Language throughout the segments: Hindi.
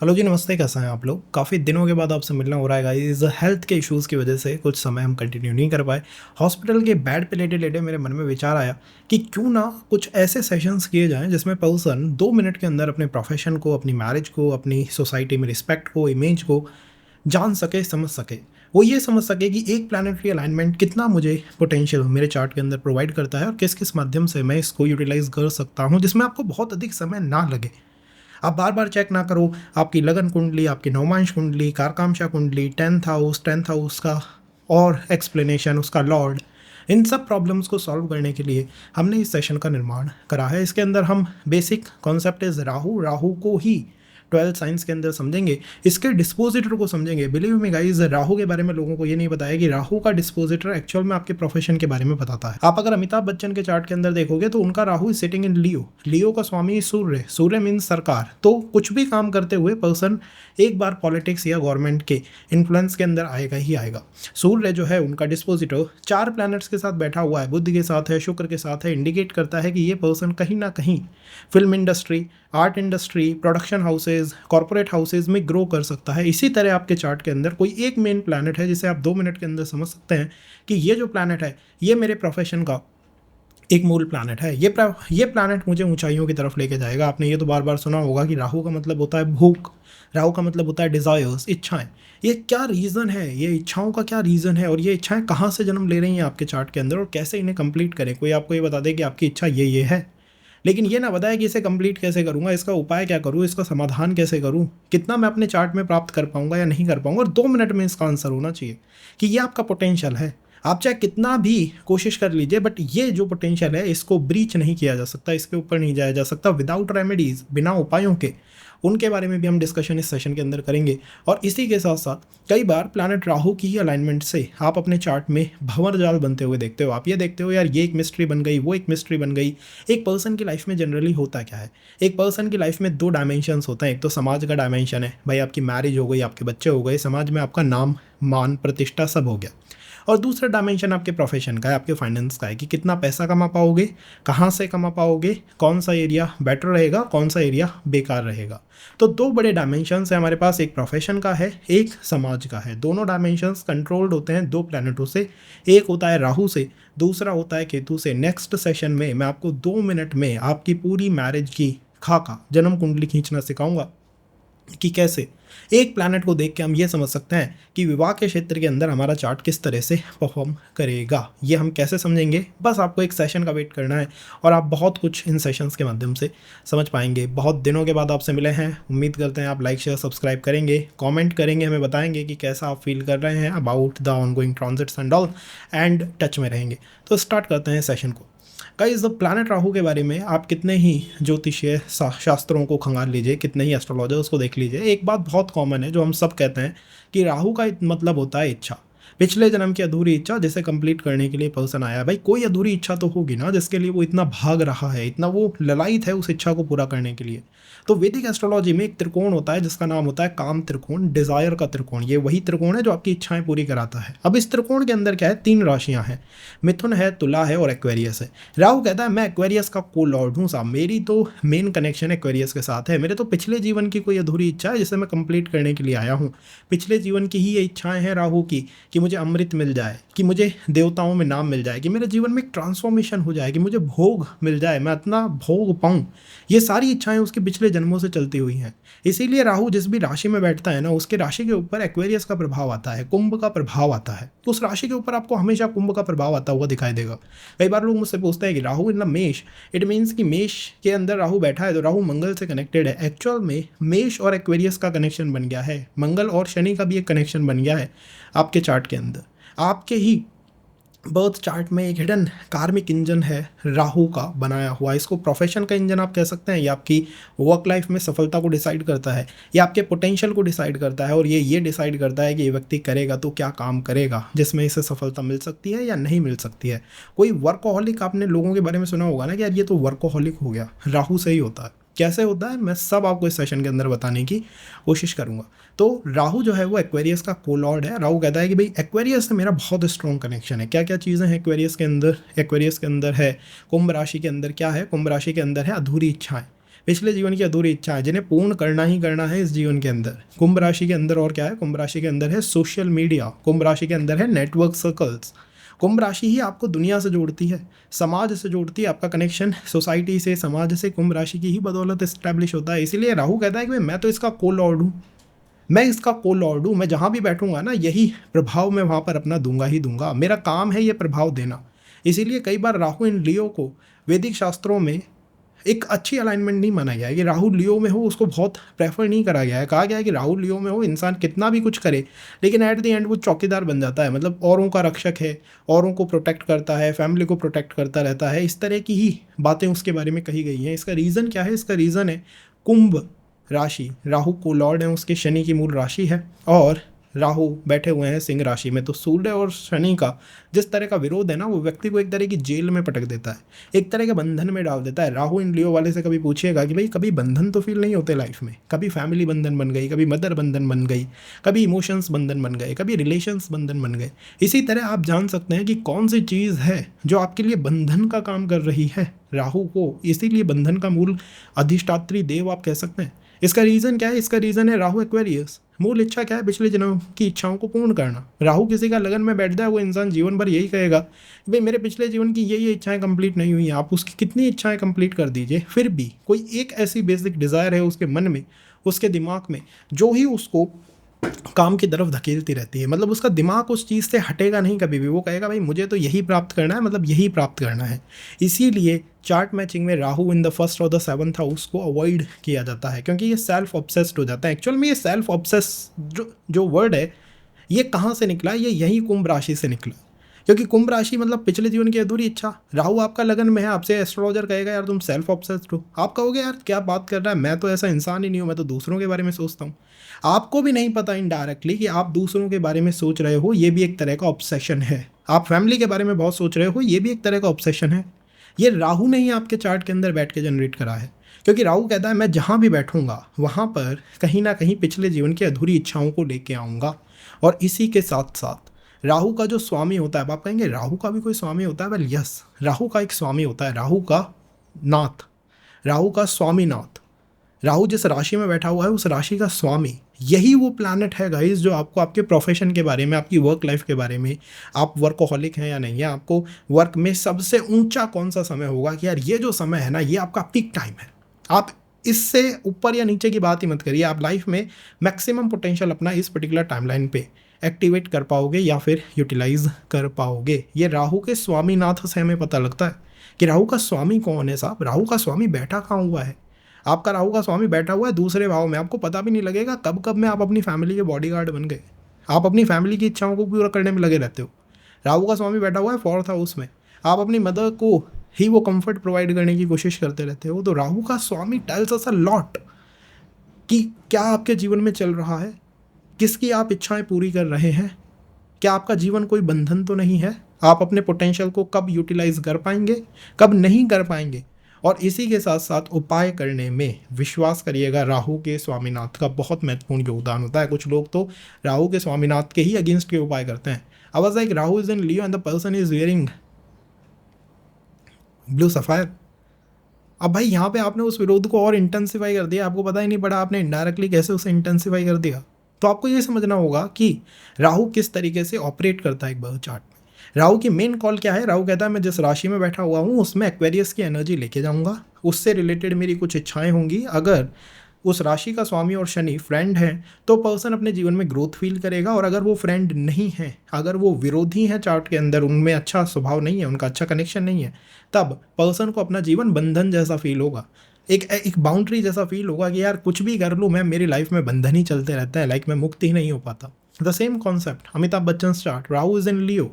हेलो जी, नमस्ते। कैसे हैं आप लोग? काफ़ी दिनों के बाद आपसे मिलना हो रहा है गाइस। हेल्थ के इश्यूज़ की वजह से कुछ समय हम कंटिन्यू नहीं कर पाए। हॉस्पिटल के बेड पे लेटे-लेटे मेरे मन में विचार आया कि क्यों ना कुछ ऐसे सेशंस किए जाएँ जिसमें पर्सन 2 मिनट के अंदर अपने प्रोफ़ेशन को, अपनी मैरिज को, अपनी सोसाइटी में रिस्पेक्ट को, इमेज को जान सके, समझ सके। वो ये समझ सके कि एक प्लैनेटरी अलाइनमेंट कितना मुझे पोटेंशियल मेरे चार्ट के अंदर प्रोवाइड करता है और किस-किस माध्यम से मैं इसको यूटिलाइज़ कर सकता हूँ जिसमें आपको बहुत अधिक समय ना लगे। आप बार-बार चेक ना करो, आपकी लगन कुंडली, आपकी नवमांश कुंडली, कारकांशा कुंडली, 10th हाउस का और एक्सप्लेनेशन, उसका लॉर्ड, इन सब प्रॉब्लम्स को सॉल्व करने के लिए हमने इस सेशन का निर्माण करा है। इसके अंदर हम बेसिक कॉन्सेप्ट इज़ राहु को ही 12 साइंस के अंदर समझेंगे, इसके डिस्पोजिटर को समझेंगे। बिलीव मी गाइस, राहु के बारे में लोगों को ये नहीं पता है कि राहु का डिस्पोजिटर एक्चुअल में आपके प्रोफेशन के बारे में बताता है। आप अगर अमिताभ बच्चन के चार्ट के अंदर देखोगे तो उनका Rahu is sitting in Leo. लियो का स्वामी सूर्य, सूर्य मीन्स सरकार। तो कुछ भी काम करते हुए पर्सन एक बार पॉलिटिक्स या गवर्नमेंट के इन्फ्लुएंस के अंदर आएगा ही आएगा। सूर्य जो है उनका डिस्पोजिटर 4 प्लैनेट्स के साथ बैठा हुआ है, बुध के साथ है, शुक्र के साथ है। इंडिकेट करता है कि ये पर्सन कहीं ना कहीं film industry, art industry, production houses, corporate houses में ग्रो कर सकता है। इसी तरह आपके चार्ट के अंदर कोई एक मेन प्लैनेट है जिसे आप 2 मिनट के अंदर समझ सकते हैं कि ये जो प्लैनेट है ये मेरे प्रोफेशन का एक मूल प्लैनेट है। ये प्लैनेट मुझे ऊंचाइयों की तरफ लेके जाएगा। आपने ये तो बार बार सुना होगा कि राहु का मतलब होता है भूख, राहु का मतलब होता है डिज़ायर्स, इच्छाएं। ये क्या रीज़न है, ये इच्छाओं का क्या रीज़न है और ये इच्छाएं कहाँ से जन्म ले रही हैं आपके चार्ट के अंदर और कैसे इन्हें कंप्लीट करें। कोई आपको ये बता दे कि आपकी इच्छा ये है, लेकिन ये ना बताया कि इसे कंप्लीट कैसे करूँगा, इसका उपाय क्या करूँ, इसका समाधान कैसे करूँ, कितना मैं अपने चार्ट में प्राप्त कर पाऊँगा या नहीं कर पाऊँगा। और 2 मिनट में इसका आंसर होना चाहिए कि ये आपका पोटेंशियल है। आप चाहे कितना भी कोशिश कर लीजिए, बट ये जो पोटेंशियल है इसको ब्रीच नहीं किया जा सकता, इसके ऊपर नहीं जाया जा सकता विदाउट रेमेडीज़, बिना उपायों के। उनके बारे में भी हम डिस्कशन इस सेशन के अंदर करेंगे। और इसी के साथ साथ कई बार प्लैनेट राहु की ही अलाइनमेंट से आप अपने चार्ट में भंवर जाल बनते हुए देखते हो। आप ये देखते हो यार ये एक मिस्ट्री बन गई, वो एक मिस्ट्री बन गई। एक पर्सन की लाइफ में जनरली होता क्या है, एक पर्सन की लाइफ में 2 डायमेंशंस होते हैं। एक तो समाज का डायमेंशन है, भाई आपकी मैरिज हो गई, आपके बच्चे हो गए, समाज में आपका नाम, मान, प्रतिष्ठा सब हो गया। और दूसरा डायमेंशन आपके प्रोफेशन का है, आपके फाइनेंस का है कि कितना पैसा कमा पाओगे, कहाँ से कमा पाओगे, कौन सा एरिया बेटर रहेगा, कौन सा एरिया बेकार रहेगा। तो 2 बड़े डायमेंशंस हैं हमारे पास, एक प्रोफेशन का है, एक समाज का है। दोनों डायमेंशंस कंट्रोल्ड होते हैं 2 प्लैनेटों से। एक होता है राहु से, दूसरा होता है केतु से। नेक्स्ट सेशन में मैं आपको 2 मिनट में आपकी पूरी मैरिज की खाका, जन्म कुंडली खींचना सिखाऊंगा कि कैसे एक प्लैनेट को देख के हम ये समझ सकते हैं कि विवाह के क्षेत्र के अंदर हमारा चार्ट किस तरह से परफॉर्म करेगा। ये हम कैसे समझेंगे, बस आपको एक सेशन का वेट करना है और आप बहुत कुछ इन सेशंस के माध्यम से समझ पाएंगे। बहुत दिनों के बाद आपसे मिले हैं, उम्मीद करते हैं आप लाइक शेयर सब्सक्राइब करेंगे, कमेंट करेंगे, हमें बताएंगे कि कैसा आप फील कर रहे हैं about the ongoing transits and all, and touch में रहेंगे। तो स्टार्ट करते हैं सेशन को। गाइस, द प्लैनेट राहु के बारे में आप कितने ही ज्योतिषीय शास्त्रों को खंगाल लीजिए, कितने ही एस्ट्रोलॉजर्स को देख लीजिए, एक बात बहुत कॉमन है जो हम सब कहते हैं कि राहु का मतलब होता है इच्छा। पिछले जन्म की अधूरी इच्छा जिसे कंप्लीट करने के लिए पर्सन आया है। भाई कोई अधूरी इच्छा तो होगी ना जिसके लिए वो इतना भाग रहा है, इतना वो ललायित है उस इच्छा को पूरा करने के लिए। तो वैदिक एस्ट्रोलॉजी में एक त्रिकोण होता है जिसका नाम होता है काम त्रिकोण, डिजायर का त्रिकोण। ये वही त्रिकोण है जो आपकी इच्छाएं पूरी कराता है। अब इस त्रिकोण के अंदर क्या है, 3 राशियां हैं, मिथुन है, तुला है और एक्वेरियस है। राहु कहता है मैं एक्वेरियस का को लॉर्ड हूँ साहब, मेरी तो मेन कनेक्शन एक्वेरियस के साथ है। मेरे तो पिछले जीवन की कोई अधूरी इच्छा है जिसे मैं कंप्लीट करने के लिए आया हूँ। पिछले जीवन की ही ये इच्छाएं हैं राहु की कि मुझे अमृत मिल जाए, कि मुझे देवताओं में नाम मिल जाए, कि मेरे जीवन में एक ट्रांसफॉर्मेशन हो जाए, कि मुझे भोग मिल जाए, मैं इतना भोग पाऊँ। ये सारी इच्छाएं उसके पिछले जन्मों से चलती हुई हैं। इसीलिए राहु जिस भी राशि में बैठता है ना, उसके राशि के ऊपर एक्वेरियस का प्रभाव आता है, कुंभ का प्रभाव आता है। तो उस राशि के ऊपर आपको हमेशा कुंभ का प्रभाव आता हुआ दिखाई देगा। कई बार लोग मुझसे पूछते हैं कि राहु इन द मेष, इट मीन्स कि मेष के अंदर राहु बैठा है तो राहु मंगल से कनेक्टेड है। एक्चुअल में मेष और एक्वेरियस का कनेक्शन बन गया है, मंगल और शनि का भी एक कनेक्शन बन गया है आपके चार्ट के अंदर। आपके ही बर्थ चार्ट में एक हिडन कार्मिक इंजन है राहु का बनाया हुआ। इसको प्रोफेशन का इंजन आप कह सकते हैं। ये आपकी वर्क लाइफ में सफलता को डिसाइड करता है, ये आपके पोटेंशियल को डिसाइड करता है और ये डिसाइड करता है कि ये व्यक्ति करेगा तो क्या काम करेगा जिसमें इसे सफलता मिल सकती है या नहीं मिल सकती है। कोई वर्कोहॉलिक आपने लोगों के बारे में सुना होगा ना कि यार ये तो वर्कोहॉलिक हो गया, राहु से ही होता है। कैसे होता है मैं सब आपको इस सेशन के अंदर बताने की कोशिश करूंगा। तो राहु जो है वो एक्वेरियस का कोलॉर्ड है। राहु कहता है कि भाई एक्वेरियस से मेरा बहुत स्ट्रॉन्ग कनेक्शन है। क्या क्या चीज़ें हैं एक्वेरियस के अंदर? एक्वेरियस के अंदर है कुंभ राशि के अंदर क्या है, कुंभ राशि के अंदर है अधूरी इच्छाएं। पिछले जीवन की अधूरी इच्छा है जिन्हें पूर्ण करना ही करना है इस जीवन के अंदर। कुंभ राशि के अंदर और क्या है, कुंभ राशि के अंदर है सोशल मीडिया, कुंभ राशि के अंदर है नेटवर्क सर्कल्स। कुंभ राशि ही आपको दुनिया से जोड़ती है, समाज से जोड़ती है, आपका कनेक्शन सोसाइटी से, समाज से कुंभ राशि की ही बदौलत इस्टेब्लिश होता है। इसीलिए राहु कहता है कि भाई मैं तो इसका को लॉर्ड हूँ, मैं इसका को लॉर्ड हूँ, मैं जहाँ भी बैठूंगा ना यही प्रभाव मैं वहाँ पर अपना दूंगा ही दूंगा, मेरा काम है ये प्रभाव देना। इसीलिए कई बार राहु इन लियो को वैदिक शास्त्रों में एक अच्छी अलाइनमेंट नहीं माना गया है कि राहु लियो में हो, उसको बहुत प्रेफर नहीं करा गया है। कहा गया है कि राहु लियो में हो, इंसान कितना भी कुछ करे लेकिन एट द एंड वो चौकीदार बन जाता है, मतलब औरों का रक्षक है, औरों को प्रोटेक्ट करता है, फैमिली को प्रोटेक्ट करता रहता है। इस तरह की ही बातें उसके बारे में कही गई हैं। इसका रीज़न क्या है, इसका रीज़न है कुंभ राशि राहु को लॉर्ड है, उसके शनि की मूल राशि है, और राहु बैठे हुए हैं सिंह राशि में। तो सूर्य और शनि का जिस तरह का विरोध है ना, वो व्यक्ति को एक तरह की जेल में पटक देता है, एक तरह के बंधन में डाल देता है। राहु इन लियो वाले से कभी पूछिएगा कि भाई कभी बंधन तो फील नहीं होते लाइफ में, कभी फैमिली बंधन बन गई, कभी मदर बंधन बन गई, कभी इमोशंस बंधन बन गए, कभी रिलेशंस बंधन बन गए। इसी तरह आप जान सकते हैं कि कौन सी चीज़ है जो आपके लिए बंधन का काम कर रही है। राहु को इसीलिए बंधन का मूल अधिष्ठात्री देव आप कह सकते हैं। इसका रीज़न क्या है, इसका रीज़न है राहु एक्वेरियस। मूल इच्छा क्या है, पिछले जन्म की इच्छाओं को पूर्ण करना। राहु किसी का लगन में बैठ जाए, वो इंसान जीवन भर यही कहेगा कि भाई मेरे पिछले जीवन की ये इच्छाएं कंप्लीट नहीं हुई हैं। आप उसकी कितनी इच्छाएं कंप्लीट कर दीजिए, फिर भी कोई एक ऐसी बेसिक डिज़ायर है उसके मन में, उसके दिमाग में, जो ही उसको काम की तरफ धकेलती रहती है। मतलब उसका दिमाग उस चीज़ से हटेगा नहीं कभी भी, वो कहेगा भाई मुझे तो यही प्राप्त करना है, मतलब यही प्राप्त करना है। इसीलिए चार्ट मैचिंग में राहु इन द फर्स्ट और द सेवंथ हाउस को अवॉइड किया जाता है, क्योंकि ये सेल्फ ऑब्सेस्ड हो जाता है। एक्चुअल में ये सेल्फ ऑब्सेस जो वर्ड है ये कहाँ से निकला, ये यही कुंभ राशि से निकला। क्योंकि कुंभ राशि मतलब पिछले जीवन की अधूरी इच्छा। राहु आपका लगन में है, आपसे एस्ट्रोलॉजर कहेगा यार तुम सेल्फ ऑब्सेस्ड हो, आप कहोगे यार क्या बात कर रहा है, मैं तो ऐसा इंसान ही नहीं हूँ, मैं तो दूसरों के बारे में सोचता हूँ। आपको भी नहीं पता इनडायरेक्टली कि आप दूसरों के बारे में सोच रहे हो, ये भी एक तरह का ऑब्सेशन है। आप फैमिली के बारे में बहुत सोच रहे हो, ये भी एक तरह का ऑब्सेशन है। ये राहु ने ही आपके चार्ट के अंदर बैठ के जनरेट करा है। क्योंकि राहु कहता है मैं जहाँ भी बैठूंगा वहाँ पर कहीं ना कहीं पिछले जीवन की अधूरी इच्छाओं को लेके आऊँगा। और इसी के साथ साथ राहु का जो स्वामी होता है, आप कहेंगे राहु का भी कोई स्वामी होता है? वेल यस, राहु का एक स्वामी होता है, राहु का नाथ, राहु का स्वामीनाथ। राहु जिस राशि में बैठा हुआ है उस राशि का स्वामी यही वो प्लैनेट है गाइस, जो आपको आपके प्रोफेशन के बारे में, आपकी वर्क लाइफ के बारे में, आप वर्कोहॉलिक हैं या नहीं है, आपको वर्क में सबसे ऊंचा कौन सा समय होगा कि यार ये जो समय है ना ये आपका पीक टाइम है। आप इससे ऊपर या नीचे की बात ही मत करिए, आप लाइफ में मैक्सिमम पोटेंशियल अपना इस पर्टिकुलर टाइमलाइन पे एक्टिवेट कर पाओगे या फिर यूटिलाइज कर पाओगे। ये राहु के स्वामीनाथ से हमें पता लगता है कि राहु का स्वामी कौन है साहब। राहु का स्वामी बैठा कहाँ हुआ है? आपका राहु का स्वामी बैठा हुआ है दूसरे भाव में, आपको पता भी नहीं लगेगा कब कब में आप अपनी फैमिली के बॉडीगार्ड बन गए। आप अपनी फैमिली की इच्छाओं को पूरा करने में लगे रहते हो। राहु का स्वामी बैठा हुआ है फोर्थ हाउस में, आप अपनी मदर को ही वो कंफर्ट प्रोवाइड करने की कोशिश करते रहते हो। तो राहु का स्वामी टेल्स अस अ लॉट कि क्या आपके जीवन में चल रहा है, किसकी आप इच्छाएं पूरी कर रहे हैं, क्या आपका जीवन कोई बंधन तो नहीं है, आप अपने पोटेंशियल को कब यूटिलाइज कर पाएंगे, कब नहीं कर पाएंगे। और इसी के साथ साथ उपाय करने में विश्वास करिएगा राहु के स्वामीनाथ का बहुत महत्वपूर्ण योगदान होता है। कुछ लोग तो राहु के स्वामीनाथ के ही अगेंस्ट के उपाय करते हैं। I was like Rahu is in Leo and the person is wearing blue sapphire. अब भाई यहाँ पे आपने उस विरोध को और इंटेंसिफाई कर दिया, आपको पता ही नहीं पड़ा आपने इनडायरेक्टली कैसे उसे इंटेंसिफाई कर दिया। तो आपको ये समझना होगा कि राहु किस तरीके से ऑपरेट करता है एक बर्थ चार्ट में। राहु की मेन कॉल क्या है? राहु कहता है मैं जिस राशि में बैठा हुआ हूँ उसमें एक्वेरियस की एनर्जी लेके जाऊँगा, उससे रिलेटेड मेरी कुछ इच्छाएं होंगी। अगर उस राशि का स्वामी और शनि फ्रेंड हैं तो पर्सन अपने जीवन में ग्रोथ फील करेगा, और अगर वो फ्रेंड नहीं है, अगर वो विरोधी हैं चार्ट के अंदर, उनमें अच्छा स्वभाव नहीं है, उनका अच्छा कनेक्शन नहीं है, तब पर्सन को अपना जीवन बंधन जैसा फील होगा, एक बाउंड्री जैसा फील होगा कि यार कुछ भी कर लूँ मैं, मेरी लाइफ में बंधन ही चलते रहता है, लाइक मैं मुक्त ही नहीं हो पाता। The same concept Amitabh Bachchan chart, Rahu is in Leo,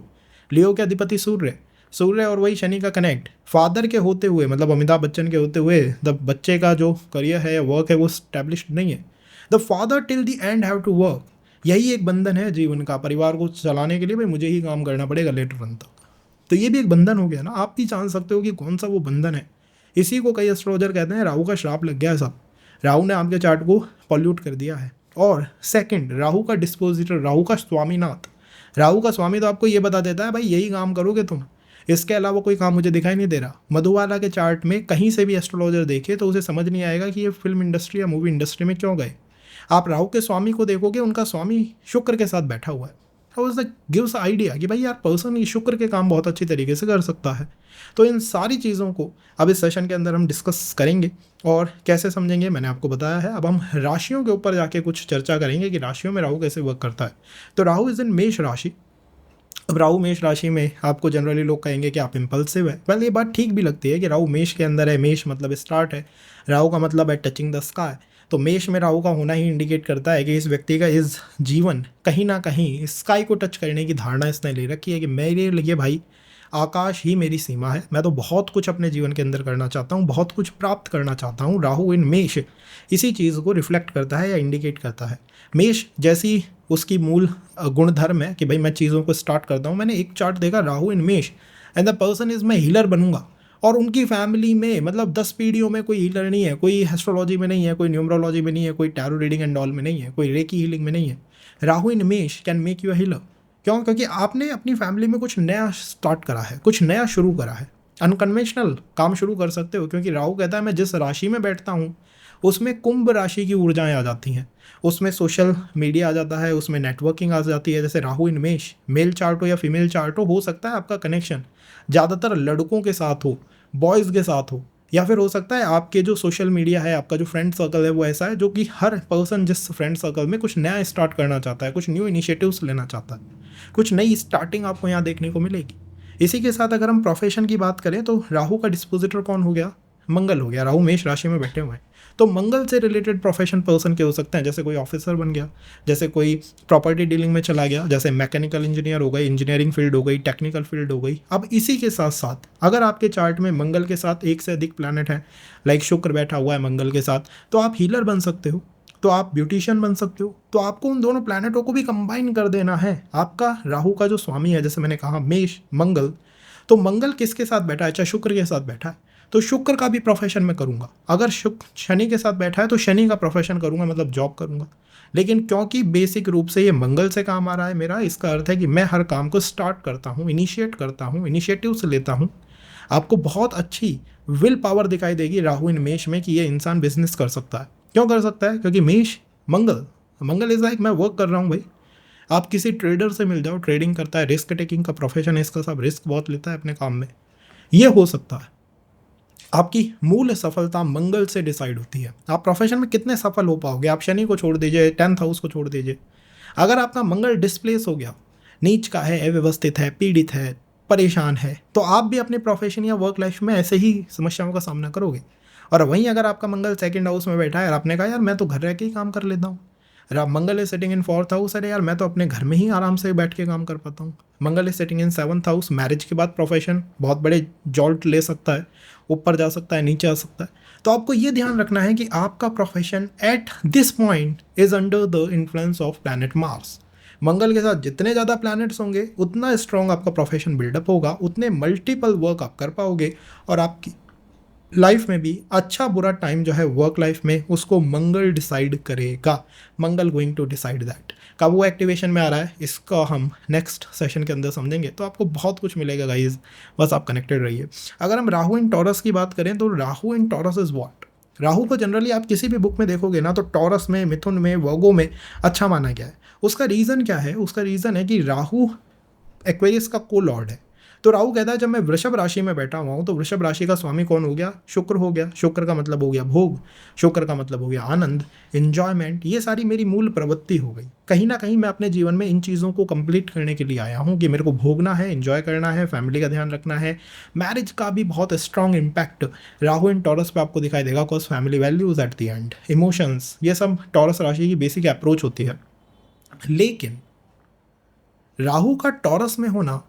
Leo के अधिपति सूर्य और वही शनि का कनेक्ट, फादर के होते हुए मतलब अमिताभ बच्चन के होते हुए द बच्चे का जो करियर है, वर्क है, वो स्टैब्लिश्ड नहीं है। The father till the end have to work, यही एक बंधन है जीवन का, परिवार को चलाने के लिए भाई मुझे ही काम करना पड़ेगा लेटर रन तक। तो ये भी एक बंधन हो गया ना। आप भी जान सकते हो कि कौन सा वो बंधन है। इसी को कई एस्ट्रोलॉजर कहते हैं राहु का श्राप लग गया है सब, राहु ने आपके चार्ट को पॉल्यूट कर दिया है। और सेकंड, राहु का डिस्पोजिटर, राहु का स्वामीनाथ, राहु का स्वामी तो आपको ये बता देता है भाई यही काम करोगे तुम, इसके अलावा कोई काम मुझे दिखाई नहीं दे रहा। मधुबाला के चार्ट में कहीं से भी एस्ट्रोलॉजर देखे तो उसे समझ नहीं आएगा कि ये फिल्म इंडस्ट्री या मूवी इंडस्ट्री में क्यों गए। आप राहु के स्वामी को देखोगे, उनका स्वामी शुक्र के साथ बैठा हुआ है। हाउ गिव्स आइडिया कि भाई यार पर्सन ये शुक्र के काम बहुत अच्छी तरीके से कर सकता है। तो इन सारी चीज़ों को अब इस सेशन के अंदर हम डिस्कस करेंगे और कैसे समझेंगे मैंने आपको बताया है। अब हम राशियों के ऊपर जाके कुछ चर्चा करेंगे कि राशियों में राहु कैसे वर्क करता है। तो राहु इज इन मेष राशि। अब राहु मेष राशि में आपको जनरली लोग कहेंगे कि आप इम्पल्सिव है। वेल, ये बात ठीक भी लगती है कि राहु मेष के अंदर है। मेष मतलब स्टार्ट है, राहु का मतलब है टचिंग द स्काई। तो मेष में राहु का होना ही इंडिकेट करता है कि इस व्यक्ति का इस जीवन कहीं ना कहीं स्काई को टच करने की धारणा इसने ले रखी है कि मेरे लिए भाई आकाश ही मेरी सीमा है। मैं तो बहुत कुछ अपने जीवन के अंदर करना चाहता हूँ, बहुत कुछ प्राप्त करना चाहता हूँ। राहु इन मेष इसी चीज़ को रिफ्लेक्ट करता है या इंडिकेट करता है। मेष जैसी उसकी मूल गुणधर्म है कि भाई मैं चीज़ों को स्टार्ट करता हूँ। मैंने एक चार्ट देखा, राहु इन मेष एंड द पर्सन इज मैं हीलर बनूंगा। और उनकी फैमिली में मतलब 10 पीढ़ियों में कोई हीलर नहीं है, कोई एस्ट्रोलॉजी में नहीं है, कोई न्यूमरोलॉजी में नहीं है, कोई टैरो रीडिंग एंड ऑल में नहीं है, कोई रेकी हीलिंग में नहीं है। राहु इन मेष can make you a healer. क्यों? क्योंकि आपने अपनी फैमिली में कुछ नया स्टार्ट करा है, कुछ नया शुरू करा है, अनकन्वेंशनल काम शुरू कर सकते हो। क्योंकि राहु कहता है मैं जिस राशि में बैठता हूँ उसमें कुंभ राशि की ऊर्जाएं आ जाती हैं, उसमें सोशल मीडिया आ जाता है, उसमें नेटवर्किंग आ जाती है। जैसे राहु इन मेष, मेल चार्ट हो या फीमेल चार्ट हो सकता है आपका कनेक्शन ज़्यादातर लड़कों के साथ हो, बॉयज़ के साथ हो, या फिर हो सकता है आपके जो सोशल मीडिया है, आपका जो फ्रेंड सर्कल है वो ऐसा है जो कि हर पर्सन जिस फ्रेंड सर्कल में कुछ नया स्टार्ट करना चाहता है, कुछ न्यू इनिशिएटिव्स लेना चाहता है, कुछ नई स्टार्टिंग आपको यहाँ देखने को मिलेगी। इसी के साथ अगर हम प्रोफेशन की बात करें तो राहु का डिस्पोजिटर कौन हो गया? मंगल हो गया। राहु मेष राशि में बैठे हुए हैं तो मंगल से रिलेटेड प्रोफेशन पर्सन के हो सकते हैं। जैसे कोई ऑफिसर बन गया, जैसे कोई प्रॉपर्टी डीलिंग में चला गया, जैसे मैकेनिकल इंजीनियर हो गई, इंजीनियरिंग फील्ड हो गई, टेक्निकल फील्ड हो गई। अब इसी के साथ साथ अगर आपके चार्ट में मंगल के साथ एक से अधिक प्लैनेट है, लाइक शुक्र बैठा हुआ है मंगल के साथ, तो आप हीलर बन सकते हो, तो आप ब्यूटिशियन बन सकते हो। तो आपको उन दोनों प्लैनेटों को भी कंबाइन कर देना है। आपका राहु का जो स्वामी है, जैसे मैंने कहा मेष मंगल, तो मंगल किसके साथ बैठा है? चाहे शुक्र के साथ बैठा है तो शुक्र का भी प्रोफेशन मैं करूँगा। अगर शुक्र शनि के साथ बैठा है तो शनि का प्रोफेशन करूँगा, मतलब जॉब करूँगा। लेकिन क्योंकि बेसिक रूप से ये मंगल से काम आ रहा है मेरा, इसका अर्थ है कि मैं हर काम को स्टार्ट करता हूँ, इनिशिएट करता हूँ, इनिशिएटिव से लेता हूँ। आपको बहुत अच्छी विल पावर दिखाई देगी राहु इन मेष में कि ये इंसान बिजनेस कर सकता है। क्यों कर सकता है? क्योंकि मेष मंगल इज लाइक मैं वर्क कर रहा हूँ भाई। आप किसी ट्रेडर से मिल जाओ, ट्रेडिंग करता है, रिस्क टेकिंग का प्रोफेशन है इसका, सब रिस्क बहुत लेता है अपने काम में, ये हो सकता है। आपकी मूल सफलता मंगल से डिसाइड होती है। आप प्रोफेशन में कितने सफल हो पाओगे। आप शनि को छोड़ दीजिए, 10th हाउस को छोड़ दीजिए, अगर आपका मंगल डिस्प्लेस हो गया, नीच का है, अव्यवस्थित है, पीड़ित है, परेशान है, तो आप भी अपने प्रोफेशन या वर्क लाइफ में ऐसे ही समस्याओं का सामना करोगे। और वहीं अगर आपका मंगल 2nd हाउस में बैठा है और आपने कहा यार मैं तो घर रह के ही काम कर लेता हूँ, Mangal is setting in 4th house, अरे यार मैं तो अपने घर में ही आराम से बैठ के काम कर पाता हूँ। Mangal is setting in 7th house, marriage के बाद प्रोफेशन बहुत बड़े जॉल्ट ले सकता है, ऊपर जा सकता है, नीचे आ सकता है। तो आपको ये ध्यान रखना है कि आपका profession at this point is under the influence of planet Mars. Mangal के साथ जितने ज़्यादा प्लैनेट्स होंगे उतना स्ट्रॉन्ग आपका प्रोफेशन बिल्डअप होगा, उतने मल्टीपल वर्क आप कर पाओगे, और आपकी लाइफ में भी अच्छा बुरा टाइम जो है वर्क लाइफ में उसको मंगल डिसाइड करेगा। मंगल गोइंग टू डिसाइड दैट। कब वो एक्टिवेशन में आ रहा है इसका हम नेक्स्ट सेशन के अंदर समझेंगे। तो आपको बहुत कुछ मिलेगा गाइज, बस आप कनेक्टेड रहिए। अगर हम राहु इन टॉरस की बात करें तो राहु इन टॉरस इज व्हाट? राहु को जनरली आप किसी भी बुक में देखोगे ना तो टॉरस में, मिथुन में, वर्गो में अच्छा माना गया है। उसका रीज़न क्या है? उसका रीज़न है कि राहु एक्वेरियस का को लॉर्ड है। तो राहु कहता है जब मैं वृषभ राशि में बैठा हुआ हूँ तो वृषभ राशि का स्वामी कौन हो गया? शुक्र हो गया। शुक्र का मतलब हो गया भोग, शुक्र का मतलब हो गया आनंद, एंजॉयमेंट। ये सारी मेरी मूल प्रवृत्ति हो गई। कहीं ना कहीं मैं अपने जीवन में इन चीज़ों को कंप्लीट करने के लिए आया हूँ कि मेरे को भोगना है, एंजॉय करना है, फैमिली का ध्यान रखना है। मैरिज का भी बहुत स्ट्रॉन्ग इम्पैक्ट राहु इन टॉरस पे आपको दिखाई देगा, because family values at the end, emotions, ये सब टॉरस राशि की बेसिक अप्रोच होती है। लेकिन राहु का टॉरस में होना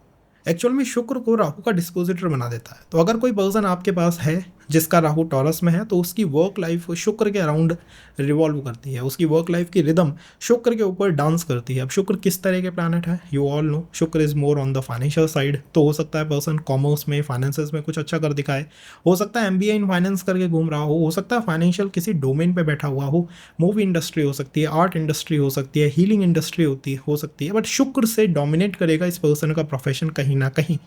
एक्चुअल में शुक्र को राहु का डिस्पोजिटर बना देता है। तो अगर कोई पर्सन आपके पास है जिसका राहु टॉरस में है तो उसकी वर्क लाइफ शुक्र के अराउंड रिवॉल्व करती है, उसकी वर्क लाइफ की रिदम शुक्र के ऊपर डांस करती है। अब शुक्र किस तरह के प्लैनेट है? यू ऑल नो शुक्र is more on the financial side. तो हो सकता है पर्सन कॉमर्स में, फाइनेंसेस में कुछ अच्छा कर दिखाए, हो सकता है MBA इन फाइनेंस करके घूम रहा हो सकता है फाइनेंशियल किसी डोमेन पे बैठा हुआ हो, मूवी इंडस्ट्री हो सकती है, आर्ट इंडस्ट्री हो सकती है, हीलिंग इंडस्ट्री हो सकती है। बट शुक्र से डोमिनेट करेगा इस पर्सन का प्रोफेशन कहीं ना कहीं।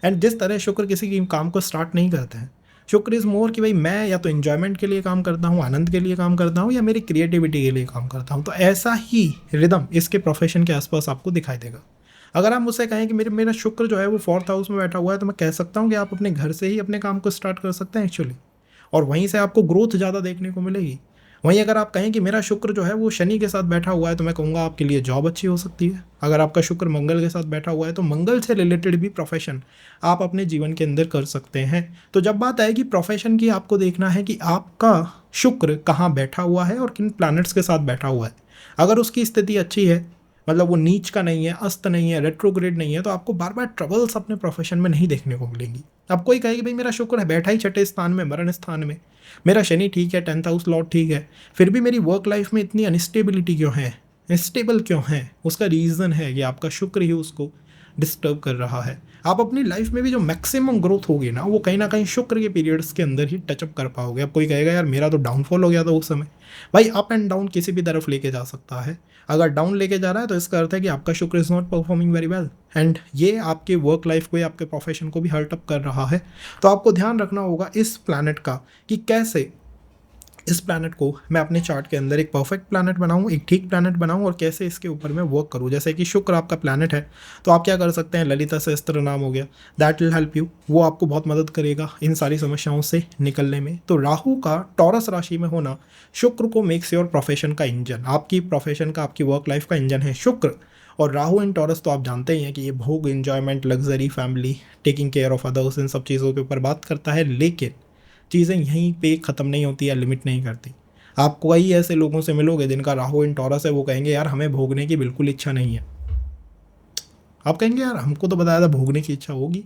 एंड जिस तरह शुक्र किसी की काम को स्टार्ट नहीं करते हैं, शुक्र इज़ मोर कि भाई मैं या तो इन्जॉयमेंट के लिए काम करता हूँ, आनंद के लिए काम करता हूँ, या मेरी क्रिएटिविटी के लिए काम करता हूँ। तो ऐसा ही रिदम इसके प्रोफेशन के आसपास आपको दिखाई देगा। अगर आप मुझसे कहें कि मेरा शुक्र जो है वो 4th हाउस में बैठा हुआ है, तो मैं कह सकता हूँ कि आप अपने घर से ही अपने काम को स्टार्ट कर सकते हैं एक्चुअली, और वहीं से आपको ग्रोथ ज़्यादा देखने को मिलेगी। वहीं अगर आप कहें कि मेरा शुक्र जो है वो शनि के साथ बैठा हुआ है, तो मैं कहूँगा आपके लिए जॉब अच्छी हो सकती है। अगर आपका शुक्र मंगल के साथ बैठा हुआ है, तो मंगल से रिलेटेड भी प्रोफेशन आप अपने जीवन के अंदर कर सकते हैं। तो जब बात आएगी प्रोफेशन की, आपको देखना है कि आपका शुक्र कहाँ बैठा हुआ है और किन प्लैनेट्स के साथ बैठा हुआ है। अगर उसकी स्थिति अच्छी है, मतलब वो नीच का नहीं है, अस्त नहीं है, रेट्रोग्रेड नहीं है, तो आपको बार बार ट्रबल्स अपने प्रोफेशन में नहीं देखने को मिलेंगी। अब कोई कहे कि भाई मेरा शुक्र है बैठा ही छठे स्थान में, मरण स्थान में, मेरा शनि ठीक है, 10th हाउस लॉर्ड ठीक है, फिर भी मेरी वर्क लाइफ में इतनी अनस्टेबिलिटी क्यों है, स्टेबल क्यों है? उसका रीज़न है कि आपका शुक्र ही उसको डिस्टर्ब कर रहा है। आप अपनी लाइफ में भी जो मैक्सिमम ग्रोथ होगी ना, वो कहीं ना कहीं शुक्र के पीरियड्स के अंदर ही टचअप कर पाओगे। अब कोई कहेगा यार मेरा तो डाउनफॉल हो गया था उस समय, भाई अप एंड डाउन किसी भी तरफ लेके जा सकता है। अगर डाउन लेके जा रहा है तो इसका अर्थ है कि आपका शुक्र is not performing very well, and ये आपके वर्क लाइफ को या आपके प्रोफेशन को भी हर्ट अप कर रहा है। तो आपको ध्यान रखना होगा इस प्लैनेट का कि कैसे इस प्लैनेट को मैं अपने चार्ट के अंदर एक परफेक्ट प्लैनेट बनाऊं, एक ठीक प्लैनेट बनाऊं, और कैसे इसके ऊपर मैं वर्क करूं। जैसे कि शुक्र आपका प्लैनेट है, तो आप क्या कर सकते हैं, ललिता सहस्त्र नाम हो गया, दैट विल हेल्प यू, वो आपको बहुत मदद करेगा इन सारी समस्याओं से निकलने में। तो राहु का टॉरस राशि में होना शुक्र को मेक्स योर प्रोफेशन का इंजन, आपकी प्रोफेशन का, आपकी वर्क लाइफ का इंजन है शुक्र। और राहु इन टॉरस तो आप जानते ही हैं कि ये भोग, enjoyment, luxury, family, taking care of others, इन सब चीज़ों के ऊपर बात करता है। लेकिन चीज़ें यहीं पे ख़त्म नहीं होती या लिमिट नहीं करती। आप कई ऐसे लोगों से मिलोगे जिनका राहु इन टॉरस है, वो कहेंगे यार हमें भोगने की बिल्कुल इच्छा नहीं है। आप कहेंगे यार हमको तो बताया था भोगने की इच्छा होगी,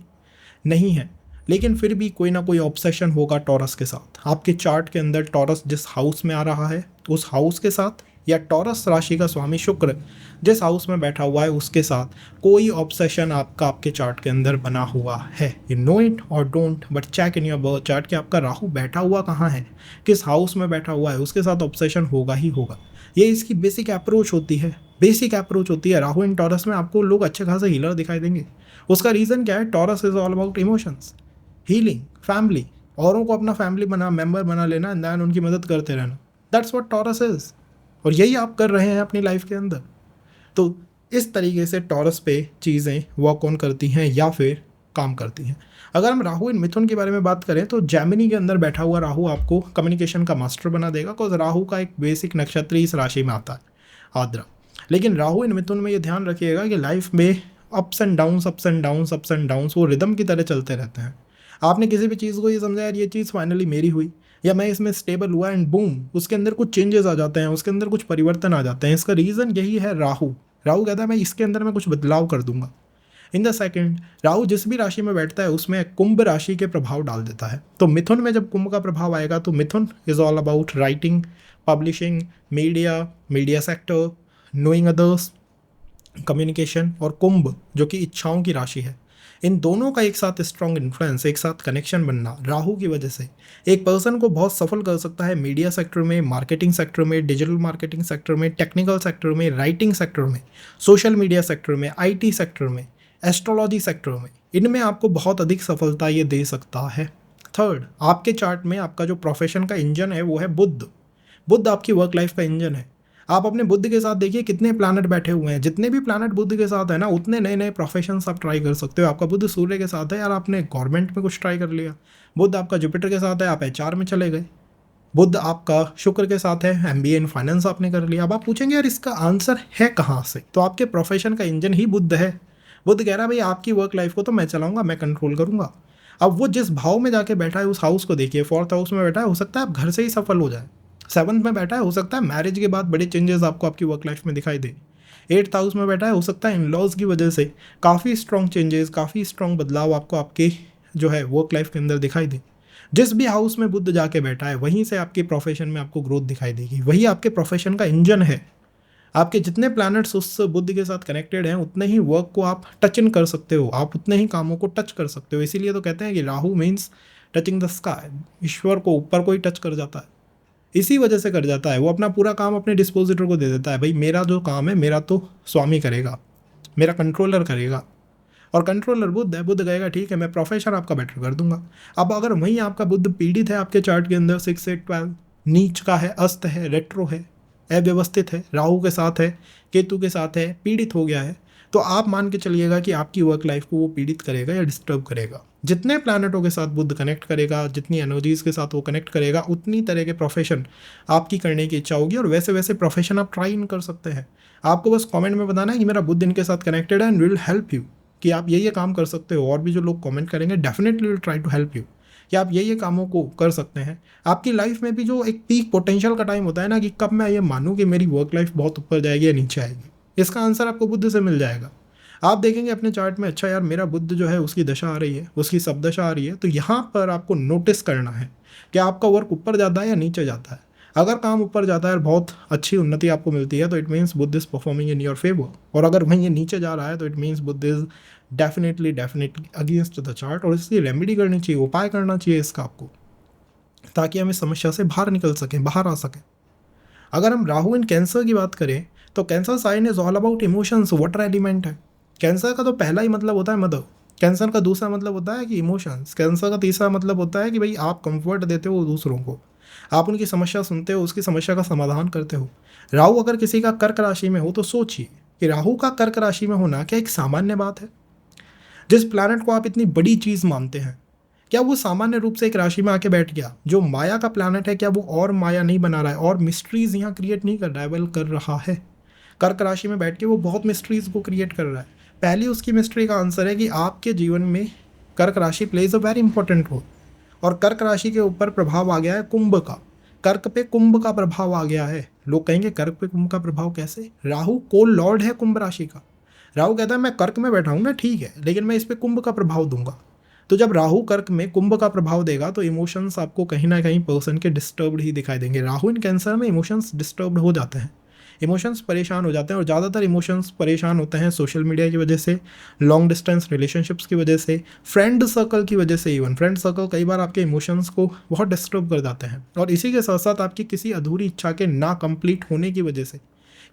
नहीं है, लेकिन फिर भी कोई ना कोई ऑब्सेशन होगा टॉरस के साथ। आपके चार्ट के अंदर टॉरस जिस हाउस में आ रहा है उस हाउस के साथ, या टॉरस राशि का स्वामी शुक्र जिस हाउस में बैठा हुआ है उसके साथ कोई ऑब्सेशन आपका आपके चार्ट के अंदर बना हुआ है। यू नो इट और don't, but check in your birth chart कि आपका राहु बैठा हुआ कहाँ है, किस हाउस में बैठा हुआ है, उसके साथ ऑब्सेशन होगा ही होगा। ये इसकी बेसिक अप्रोच होती है, बेसिक अप्रोच होती है। राहु इन टॉरस में आपको लोग अच्छे खासे हीलर दिखाई देंगे। उसका रीज़न क्या है, taurus is all about emotions, healing, family, औरों को अपना फैमिली मेंबर बना लेना, एंड देन उनकी मदद करते रहना। दैट्स व्हाट टॉरस इज, और यही आप कर रहे हैं अपनी लाइफ के अंदर। तो इस तरीके से टॉरस पे चीज़ें वर्क ऑन करती हैं या फिर काम करती हैं। अगर हम राहु इन मिथुन के बारे में बात करें, तो जैमिनी के अंदर बैठा हुआ राहु आपको कम्युनिकेशन का मास्टर बना देगा, बिकॉज राहु का एक बेसिक नक्षत्र इस राशि में आता है, आद्रा। लेकिन राहु इन मिथुन में ये ध्यान रखिएगा कि लाइफ में ups and downs, ups and downs, ups and downs वो रिदम की तरह चलते रहते हैं। आपने किसी भी चीज़ को ये समझा यार ये चीज़ फाइनली मेरी हुई, या मैं इसमें स्टेबल हुआ, एंड बूम उसके अंदर कुछ चेंजेस आ जाते हैं, उसके अंदर कुछ परिवर्तन आ जाते हैं। इसका रीज़न यही है राहु। राहु कहता है मैं इसके अंदर मैं कुछ बदलाव कर दूंगा। इन द सेकेंड, राहु जिस भी राशि में बैठता है उसमें कुंभ राशि के प्रभाव डाल देता है। तो मिथुन में जब कुंभ का प्रभाव आएगा, तो Mithun is all about writing, publishing, media, media sector, knowing others, communication, और कुंभ जो कि इच्छाओं की राशि है। इन दोनों का एक साथ स्ट्रॉन्ग इन्फ्लुएंस, एक साथ कनेक्शन बनना राहु की वजह से एक पर्सन को बहुत सफल कर सकता है मीडिया सेक्टर में, मार्केटिंग सेक्टर में, डिजिटल मार्केटिंग सेक्टर में, टेक्निकल सेक्टर में, राइटिंग सेक्टर में, सोशल मीडिया सेक्टर में, आईटी सेक्टर में, एस्ट्रोलॉजी सेक्टर में। इनमें आपको बहुत अधिक सफलता ये दे सकता है। थर्ड, आपके चार्ट में आपका जो प्रोफेशन का इंजन है वो है बुध। बुध आपकी वर्क लाइफ का इंजन है। आप अपने बुध के साथ देखिए कितने प्लैनेट बैठे हुए हैं, जितने भी प्लैनेट बुध के साथ है ना, उतने नए नए प्रोफेशंस आप ट्राई कर सकते हो। आपका बुध सूर्य के साथ है यार, आपने गवर्नमेंट में कुछ ट्राई कर लिया। बुध आपका जुपिटर के साथ है, आप एचआर में चले गए। बुध आपका शुक्र के साथ है, एमबीए इन फाइनेंस आपने कर लिया। अब आप पूछेंगे यार इसका आंसर है कहाँ से, तो आपके प्रोफेशन का इंजन ही बुध है। बुध कह रहा है भाई आपकी वर्क लाइफ को तो मैं चलाऊंगा, मैं कंट्रोल करूंगा। अब वो जिस भाव में जाके बैठा है उस हाउस को देखिए। 4th हाउस में बैठा है, हो सकता है आप घर से ही सफल हो जाए। 7th में बैठा है, हो सकता है मैरिज के बाद बड़े चेंजेस आपको आपकी वर्क लाइफ में दिखाई दे। 8th हाउस में बैठा है, हो सकता है इन लॉज की वजह से काफ़ी स्ट्रॉन्ग चेंजेस, काफ़ी स्ट्रॉन्ग बदलाव आपको आपके जो है वर्क लाइफ के अंदर दिखाई दे। जिस भी हाउस में बुध जाके बैठा है वहीं से आपके प्रोफेशन में आपको ग्रोथ दिखाई देगी। वही आपके प्रोफेशन का इंजन है। आपके जितने प्लैनेट्स उस बुद्धि के साथ कनेक्टेड हैं उतने ही वर्क को आप टच इन कर सकते हो, आप उतने ही कामों को टच कर सकते हो। इसीलिए तो कहते हैं कि Rahu means touching the sky, ईश्वर को ऊपर को ही टच कर जाता है। इसी वजह से कर जाता है, वो अपना पूरा काम अपने डिस्पोजिटर को दे देता है। भाई मेरा जो काम है मेरा तो स्वामी करेगा, मेरा कंट्रोलर करेगा। और कंट्रोलर बुध है, बुध कहेगा ठीक है मैं प्रोफेशन आपका बेटर कर दूंगा। अब अगर वहीं आपका बुध पीड़ित है आपके चार्ट के अंदर 6 से 12, नीच का है, अस्त है, रेट्रो है, अव्यवस्थित है, राहु के साथ है, केतु के साथ है, पीड़ित हो गया है, तो आप मान के चलिएगा कि आपकी वर्क लाइफ को वो पीड़ित करेगा या डिस्टर्ब करेगा। जितने प्लैनेटों के साथ बुध कनेक्ट करेगा, जितनी एनर्जीज के साथ वो कनेक्ट करेगा, उतनी तरह के प्रोफेशन आपकी करने की इच्छा होगी और वैसे वैसे प्रोफेशन आप ट्राई इन कर सकते हैं। आपको बस कमेंट में बताना है कि मेरा बुध इनके साथ कनेक्टेड है एंड विल हेल्प यू, कि आप ये काम कर सकते हो। और भी जो लोग कमेंट करेंगे definitely will try to help you कि आप ये कामों को कर सकते हैं। आपकी लाइफ में भी जो एक पीक पोटेंशियल का टाइम होता है ना, कि कब मैं ये मानूँ कि मेरी वर्क लाइफ बहुत ऊपर जाएगी या नीचे आएगी, इसका आंसर आपको बुद्ध से मिल जाएगा। आप देखेंगे अपने चार्ट में, अच्छा यार मेरा बुद्ध जो है उसकी दशा आ रही है, उसकी सब दशा आ रही है, तो यहाँ पर आपको नोटिस करना है कि आपका वर्क ऊपर जाता है या नीचे जाता है। अगर काम ऊपर जाता है, बहुत अच्छी उन्नति आपको मिलती है, तो it means Buddha is performing in your favour. और अगर वहीं ये नीचे जा रहा है तो it means Buddha is definitely against the chart, और इसकी रेमेडी करनी चाहिए, उपाय करना चाहिए इसका आपको, ताकि हम इस समस्या से बाहर निकल सकें, बाहर आ सकें। अगर हम राहु इन कैंसर की बात करें तो cancer sign is all about emotions, water element है। कैंसर का तो पहला ही मतलब होता है मदर, कैंसर का दूसरा मतलब होता है कि इमोशंस, कैंसर का तीसरा मतलब होता है कि भाई आप कंफर्ट देते हो दूसरों को, आप उनकी समस्या सुनते हो, उसकी समस्या का समाधान करते हो। राहु अगर किसी का कर्क राशि में हो तो सोचिए कि राहु का कर्क राशि में होना क्या एक सामान्य बात है? जिस प्लैनेट को आप इतनी बड़ी चीज़ मानते हैं, क्या वो सामान्य रूप से एक राशि में आके बैठ गया? जो माया का प्लैनेट है, क्या वो और माया नहीं बना रहा है और मिस्ट्रीज यहाँ क्रिएट नहीं कर रहा है? वेल, कर रहा है। कर्क राशि में बैठ के वो बहुत मिस्ट्रीज को क्रिएट कर रहा है। पहली उसकी मिस्ट्री का आंसर है कि आपके जीवन में कर्क राशि plays a very important role, और कर्क राशि के ऊपर प्रभाव आ गया है कुंभ का। कर्क पे कुंभ का प्रभाव आ गया है। लोग कहेंगे कर्क पे कुंभ का प्रभाव कैसे? राहु को लॉर्ड है कुंभ राशि का। राहु कहता है मैं कर्क में बैठा हूँ ना, ठीक है, लेकिन मैं इस पे कुंभ का प्रभाव दूंगा। तो जब राहु कर्क में कुंभ का प्रभाव देगा तो इमोशंस आपको कहीं ना कहीं पर्सन के डिस्टर्ब्ड ही दिखाई देंगे। राहु इन कैंसर में इमोशंस डिस्टर्ब्ड हो जाते हैं, इमोशंस परेशान हो जाते हैं, और ज़्यादातर इमोशंस परेशान होते हैं सोशल मीडिया की वजह से, लॉन्ग डिस्टेंस रिलेशनशिप्स की वजह से, फ्रेंड सर्कल की वजह से। इवन फ्रेंड सर्कल कई बार आपके इमोशंस को बहुत डिस्टर्ब कर जाते हैं, और इसी के साथ साथ आपकी किसी अधूरी इच्छा के ना कंप्लीट होने की वजह से,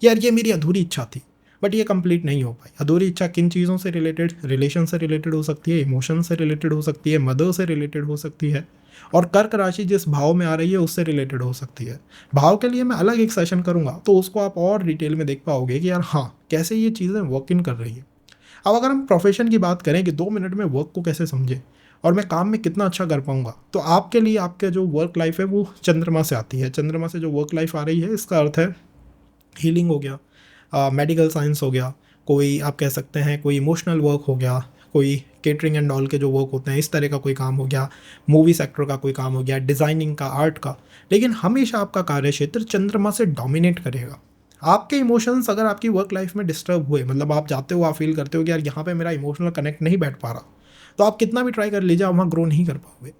यार ये मेरी अधूरी इच्छा थी बट ये कंप्लीट नहीं हो पाई। अधूरी इच्छा किन चीज़ों से रिलेटेड? रिलेशन से रिलेटेड हो सकती है, इमोशन से रिलेटेड हो सकती है, मदर से रिलेटेड हो सकती है, और कर्क राशि जिस भाव में आ रही है उससे रिलेटेड हो सकती है। भाव के लिए मैं अलग एक सेशन करूंगा, तो उसको आप और डिटेल में देख पाओगे कि यार हाँ कैसे ये चीज़ें वर्क इन कर रही है। अब अगर हम प्रोफेशन की बात करें कि 2 मिनट में वर्क को कैसे समझे और मैं काम में कितना अच्छा कर पाऊंगा, तो आपके लिए आपके जो वर्क लाइफ है वो चंद्रमा से आती है। चंद्रमा से जो वर्क लाइफ आ रही है, इसका अर्थ है हीलिंग हो गया, मेडिकल साइंस हो गया, कोई आप कह सकते हैं कोई इमोशनल वर्क हो गया, कोई केटरिंग एंड ऑल के जो वर्क होते हैं इस तरह का कोई काम हो गया, मूवी सेक्टर का कोई काम हो गया, डिज़ाइनिंग का, आर्ट का। लेकिन हमेशा आपका कार्य क्षेत्र चंद्रमा से डोमिनेट करेगा। आपके इमोशंस अगर आपकी वर्क लाइफ में डिस्टर्ब हुए, मतलब आप जाते हो, आप फील करते हो कि यार यहाँ पे मेरा इमोशनल कनेक्ट नहीं बैठ पा रहा, तो आप कितना भी ट्राई कर लीजिए, आप वहाँ ग्रो नहीं कर पाओगे,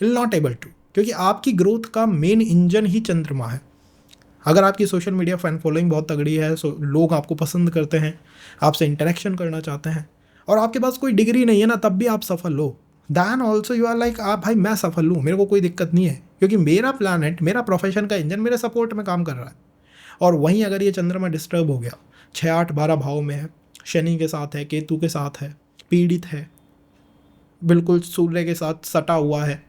विल नॉट एबल टू, क्योंकि आपकी ग्रोथ का मेन इंजन ही चंद्रमा है। अगर आपकी सोशल मीडिया फैन फॉलोइंग बहुत तगड़ी है, लोग आपको पसंद करते हैं, आपसे इंटरेक्शन करना चाहते हैं, और आपके पास कोई डिग्री नहीं है ना, तब भी आप सफल हो, then also you are like आप भाई मैं सफल हूँ, मेरे को कोई दिक्कत नहीं है, क्योंकि मेरा प्लानट, मेरा प्रोफेशन का इंजन मेरे सपोर्ट में काम कर रहा है। और वहीं अगर ये चंद्रमा डिस्टर्ब हो गया, 6, 8, 12 भाव में है, शनि के साथ है, केतु के साथ है, पीड़ित है, बिल्कुल सूर्य के साथ सटा हुआ है,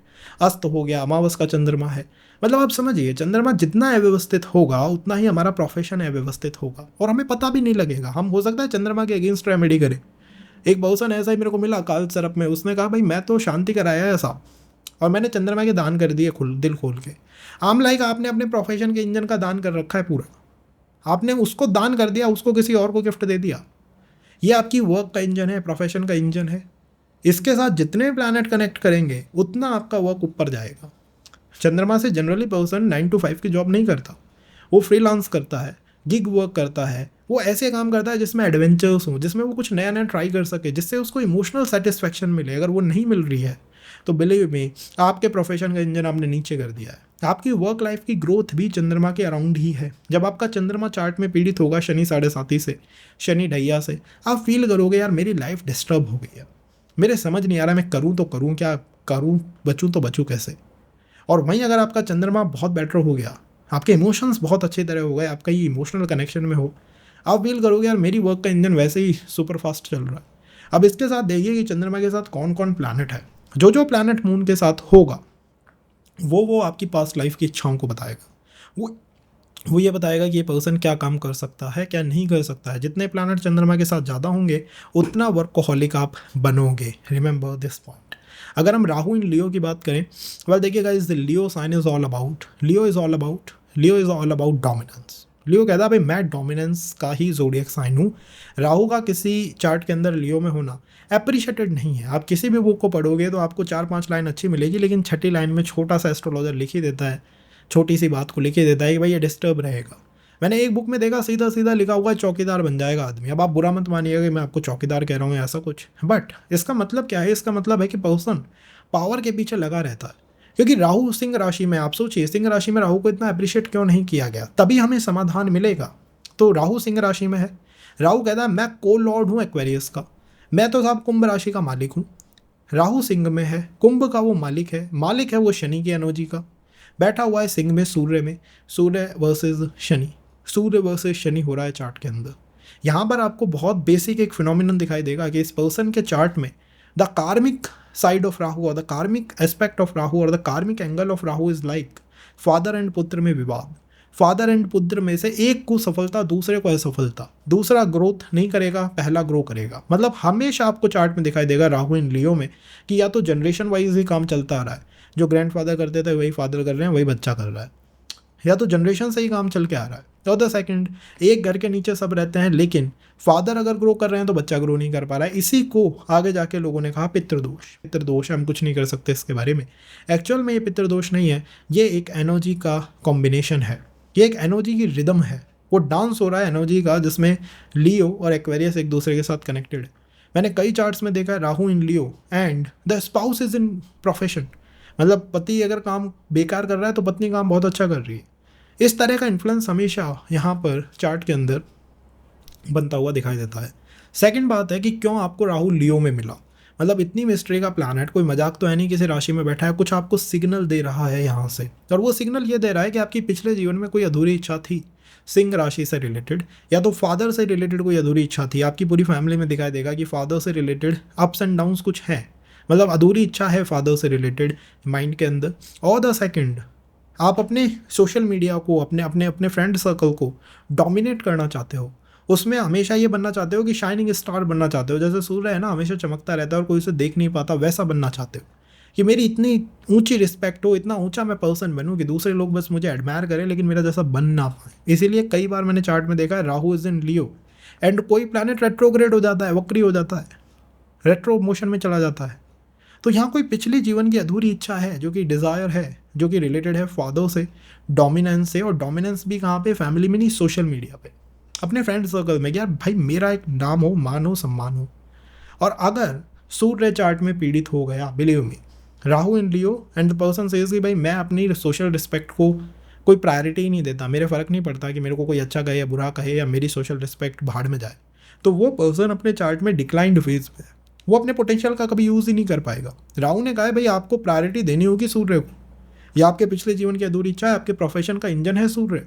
अस्त हो गया, अमावस का चंद्रमा है, मतलब आप समझिए चंद्रमा जितना अव्यवस्थित होगा उतना ही हमारा प्रोफेशन अव्यवस्थित होगा, और हमें पता भी नहीं लगेगा। हम हो सकता है चंद्रमा के अगेंस्ट रेमेडी करें। एक पर्सन ऐसा ही मेरे को मिला काल सरप में, उसने कहा भाई मैं तो शांति कराया है साहब, और मैंने चंद्रमा के दान कर दिए दिल खोल के। आम लाइक आपने अपने प्रोफेशन के इंजन का दान कर रखा है पूरा, आपने उसको दान कर दिया, उसको किसी और को गिफ्ट दे दिया। ये आपकी वर्क का इंजन है, प्रोफेशन का इंजन है। इसके साथ जितने प्लैनेट कनेक्ट करेंगे उतना आपका वर्क ऊपर जाएगा। चंद्रमा से जनरली पर्सन 9 to 5 की जॉब नहीं करता, वो फ्रीलांस करता है, गिग वर्क करता है, वो ऐसे काम करता है जिसमें एडवेंचर्स हो, जिसमें वो कुछ नया नया ट्राई कर सके, जिससे उसको इमोशनल सेटिस्फैक्शन मिले। अगर वो नहीं मिल रही है तो बिलीव मी आपके प्रोफेशन का इंजन आपने नीचे कर दिया है। आपकी वर्क लाइफ की ग्रोथ भी चंद्रमा के अराउंड ही है। जब आपका चंद्रमा चार्ट में पीड़ित होगा शनि 7.5 से, शनि ढैया से, आप फील करोगे यार मेरी लाइफ डिस्टर्ब हो गई है, मेरे समझ नहीं आ रहा मैं करूँ तो करूँ क्या, करूँ बचूँ तो बचूँ कैसे। और वहीं अगर आपका चंद्रमा बहुत बेटर हो गया, आपके इमोशंस बहुत अच्छी तरह हो गए, आपका ये इमोशनल कनेक्शन में हो, आप फील करोगे यार मेरी वर्क का इंजन वैसे ही सुपर फास्ट चल रहा है। अब इसके साथ देखिए कि चंद्रमा के साथ कौन कौन प्लैनेट है। जो जो प्लैनेट मून के साथ होगा वो आपकी पास्ट लाइफ की इच्छाओं को बताएगा। वो वो ये बताएगा कि ये पर्सन क्या काम कर सकता है, क्या नहीं कर सकता है। जितने प्लैनेट चंद्रमा के साथ ज़्यादा होंगे उतना वर्कोहॉलिक आप बनोगे। Remember this point. अगर हम राहु इन लियो की बात करें, वेल देखिएगा, is the Leo sign is all about Leo is all about dominance. Leo कहता है भाई मैं डोमिनेंस का ही ज़ोडिएक साइन हूँ। राहु का किसी चार्ट के अंदर लियो में होना अप्रिशिएटेड नहीं है। आप किसी भी बुक को पढ़ोगे तो आपको 4-5 लाइन अच्छी मिलेगी, लेकिन छठी लाइन में छोटा सा एस्ट्रोलॉजर लिख ही देता है, छोटी सी बात को लिख ही देता है कि भाई ये डिस्टर्ब रहेगा। मैंने एक बुक में देखा सीधा सीधा लिखा हुआ है चौकीदार बन जाएगा आदमी। अब आप बुरा मत मानिएगा कि मैं आपको चौकीदार कह रहा हूँ ऐसा कुछ, बट इसका मतलब क्या है? इसका मतलब है कि पर्सन पावर के पीछे लगा रहता है। क्योंकि राहु सिंह राशि में, आप सोचिए सिंह राशि में राहु को इतना अप्रिशिएट क्यों नहीं किया गया, तभी हमें समाधान मिलेगा। तो राहु सिंह राशि में है। राहु कहता है मैं को लॉर्ड हूँ एक्वेरियस का, मैं तो साहब कुंभ राशि का मालिक हूँ। राहु सिंह में है, कुंभ का वो मालिक है वो शनि की एनर्जी का। बैठा हुआ है सिंह में, सूर्य में, सूर्य वर्सेस शनि हो रहा है चार्ट के अंदर। यहाँ पर आपको बहुत बेसिक एक फिनोमिनन दिखाई देगा कि इस पर्सन के चार्ट में द कार्मिक साइड ऑफ राहु और द कार्मिक एस्पेक्ट ऑफ राहु और द कार्मिक angle of Rahu is like father and पुत्र में विवाद। फादर एंड पुत्र में से एक को सफलता, दूसरे को असफलता। दूसरा ग्रोथ नहीं करेगा, पहला ग्रो करेगा। मतलब हमेशा आपको चार्ट में दिखाई देगा राहु इन लियो में कि या तो जनरेशन वाइज ही काम चलता आ रहा है, जो ग्रैंडफादर करते थे वही फादर कर रहे हैं, वही बच्चा कर रहा है, या तो जनरेशन से ही काम चल के आ रहा है। तो द सेकंड, एक घर के नीचे सब रहते हैं, लेकिन फादर अगर ग्रो कर रहे हैं तो बच्चा ग्रो नहीं कर पा रहा है। इसी को आगे जाके लोगों ने कहा पितृदोष है, हम कुछ नहीं कर सकते इसके बारे में। एक्चुअल में ये पितृदोष नहीं है, ये एक एनर्जी का कॉम्बिनेशन है, ये एक एनर्जी की रिदम है। वो डांस हो रहा है एनर्जी का, जिसमें लियो और एक्वेरियस एक दूसरे के साथ कनेक्टेड है। मैंने कई चार्ट्स में देखा है Rahu in Leo and the spouse is in profession. मतलब पति अगर काम बेकार कर रहा है तो पत्नी काम बहुत अच्छा कर रही है। इस तरह का इन्फ्लुएंस हमेशा यहाँ पर चार्ट के अंदर बनता हुआ दिखाई देता है। सेकंड बात है कि क्यों आपको राहु लियो में मिला। मतलब इतनी मिस्ट्री का प्लैनेट, कोई मजाक तो है नहीं, किसी राशि में बैठा है, कुछ आपको सिग्नल दे रहा है यहाँ से। और वो सिग्नल ये दे रहा है कि आपकी पिछले जीवन में कोई अधूरी इच्छा थी सिंह राशि से रिलेटेड, या तो फादर से रिलेटेड कोई अधूरी इच्छा थी। आपकी पूरी फैमिली में दिखाई देगा कि फादर से रिलेटेड अप्स एंड डाउन्स कुछ है, मतलब अधूरी इच्छा है फादर से रिलेटेड माइंड के अंदर। और द सेकंड, आप अपने सोशल मीडिया को, अपने फ्रेंड सर्कल को डोमिनेट करना चाहते हो। उसमें हमेशा ये बनना चाहते हो कि शाइनिंग स्टार बनना चाहते हो। जैसे सूर्य है ना, हमेशा चमकता रहता है और कोई उसे देख नहीं पाता, वैसा बनना चाहते हो कि मेरी इतनी ऊंची रिस्पेक्ट हो, इतना ऊंचा मैं पर्सन बनूं कि दूसरे लोग बस मुझे एडमायर करें लेकिन मेरा जैसा बन ना पाए। इसीलिए कई बार मैंने चार्ट में देखा है Rahu is in Leo and कोई प्लैनेट रेट्रोग्रेड हो जाता है, वक्री हो जाता है, रेट्रो मोशन में चला जाता है। तो यहाँ कोई पिछले जीवन की अधूरी इच्छा है, जो कि डिज़ायर है, जो कि रिलेटेड है फादर से, डोमिनेंस से। और डोमिनेंस भी कहाँ पे? फैमिली में नहीं, सोशल मीडिया पे, अपने फ्रेंड सर्कल में। यार भाई मेरा एक नाम हो, मान हो, सम्मान हो। और अगर सूर्य चार्ट में पीड़ित हो गया, believe me, Rahu in Leo and the person says कि भाई मैं अपनी सोशल रिस्पेक्ट को कोई प्रायोरिटी ही नहीं देता, मेरे फ़र्क नहीं पड़ता कि मेरे को कोई अच्छा कहे या बुरा कहे या मेरी सोशल रिस्पेक्ट भाड़ में जाए, तो वो पर्सन अपने चार्ट में डिक्लाइंड फेज पे है, वो अपने पोटेंशियल का कभी यूज़ ही नहीं कर पाएगा। राहु ने कहा है भाई आपको प्रायोरिटी देनी होगी सूर्य को, या आपके पिछले जीवन की अधूरी इच्छा है, आपके प्रोफेशन का इंजन है सूर्य।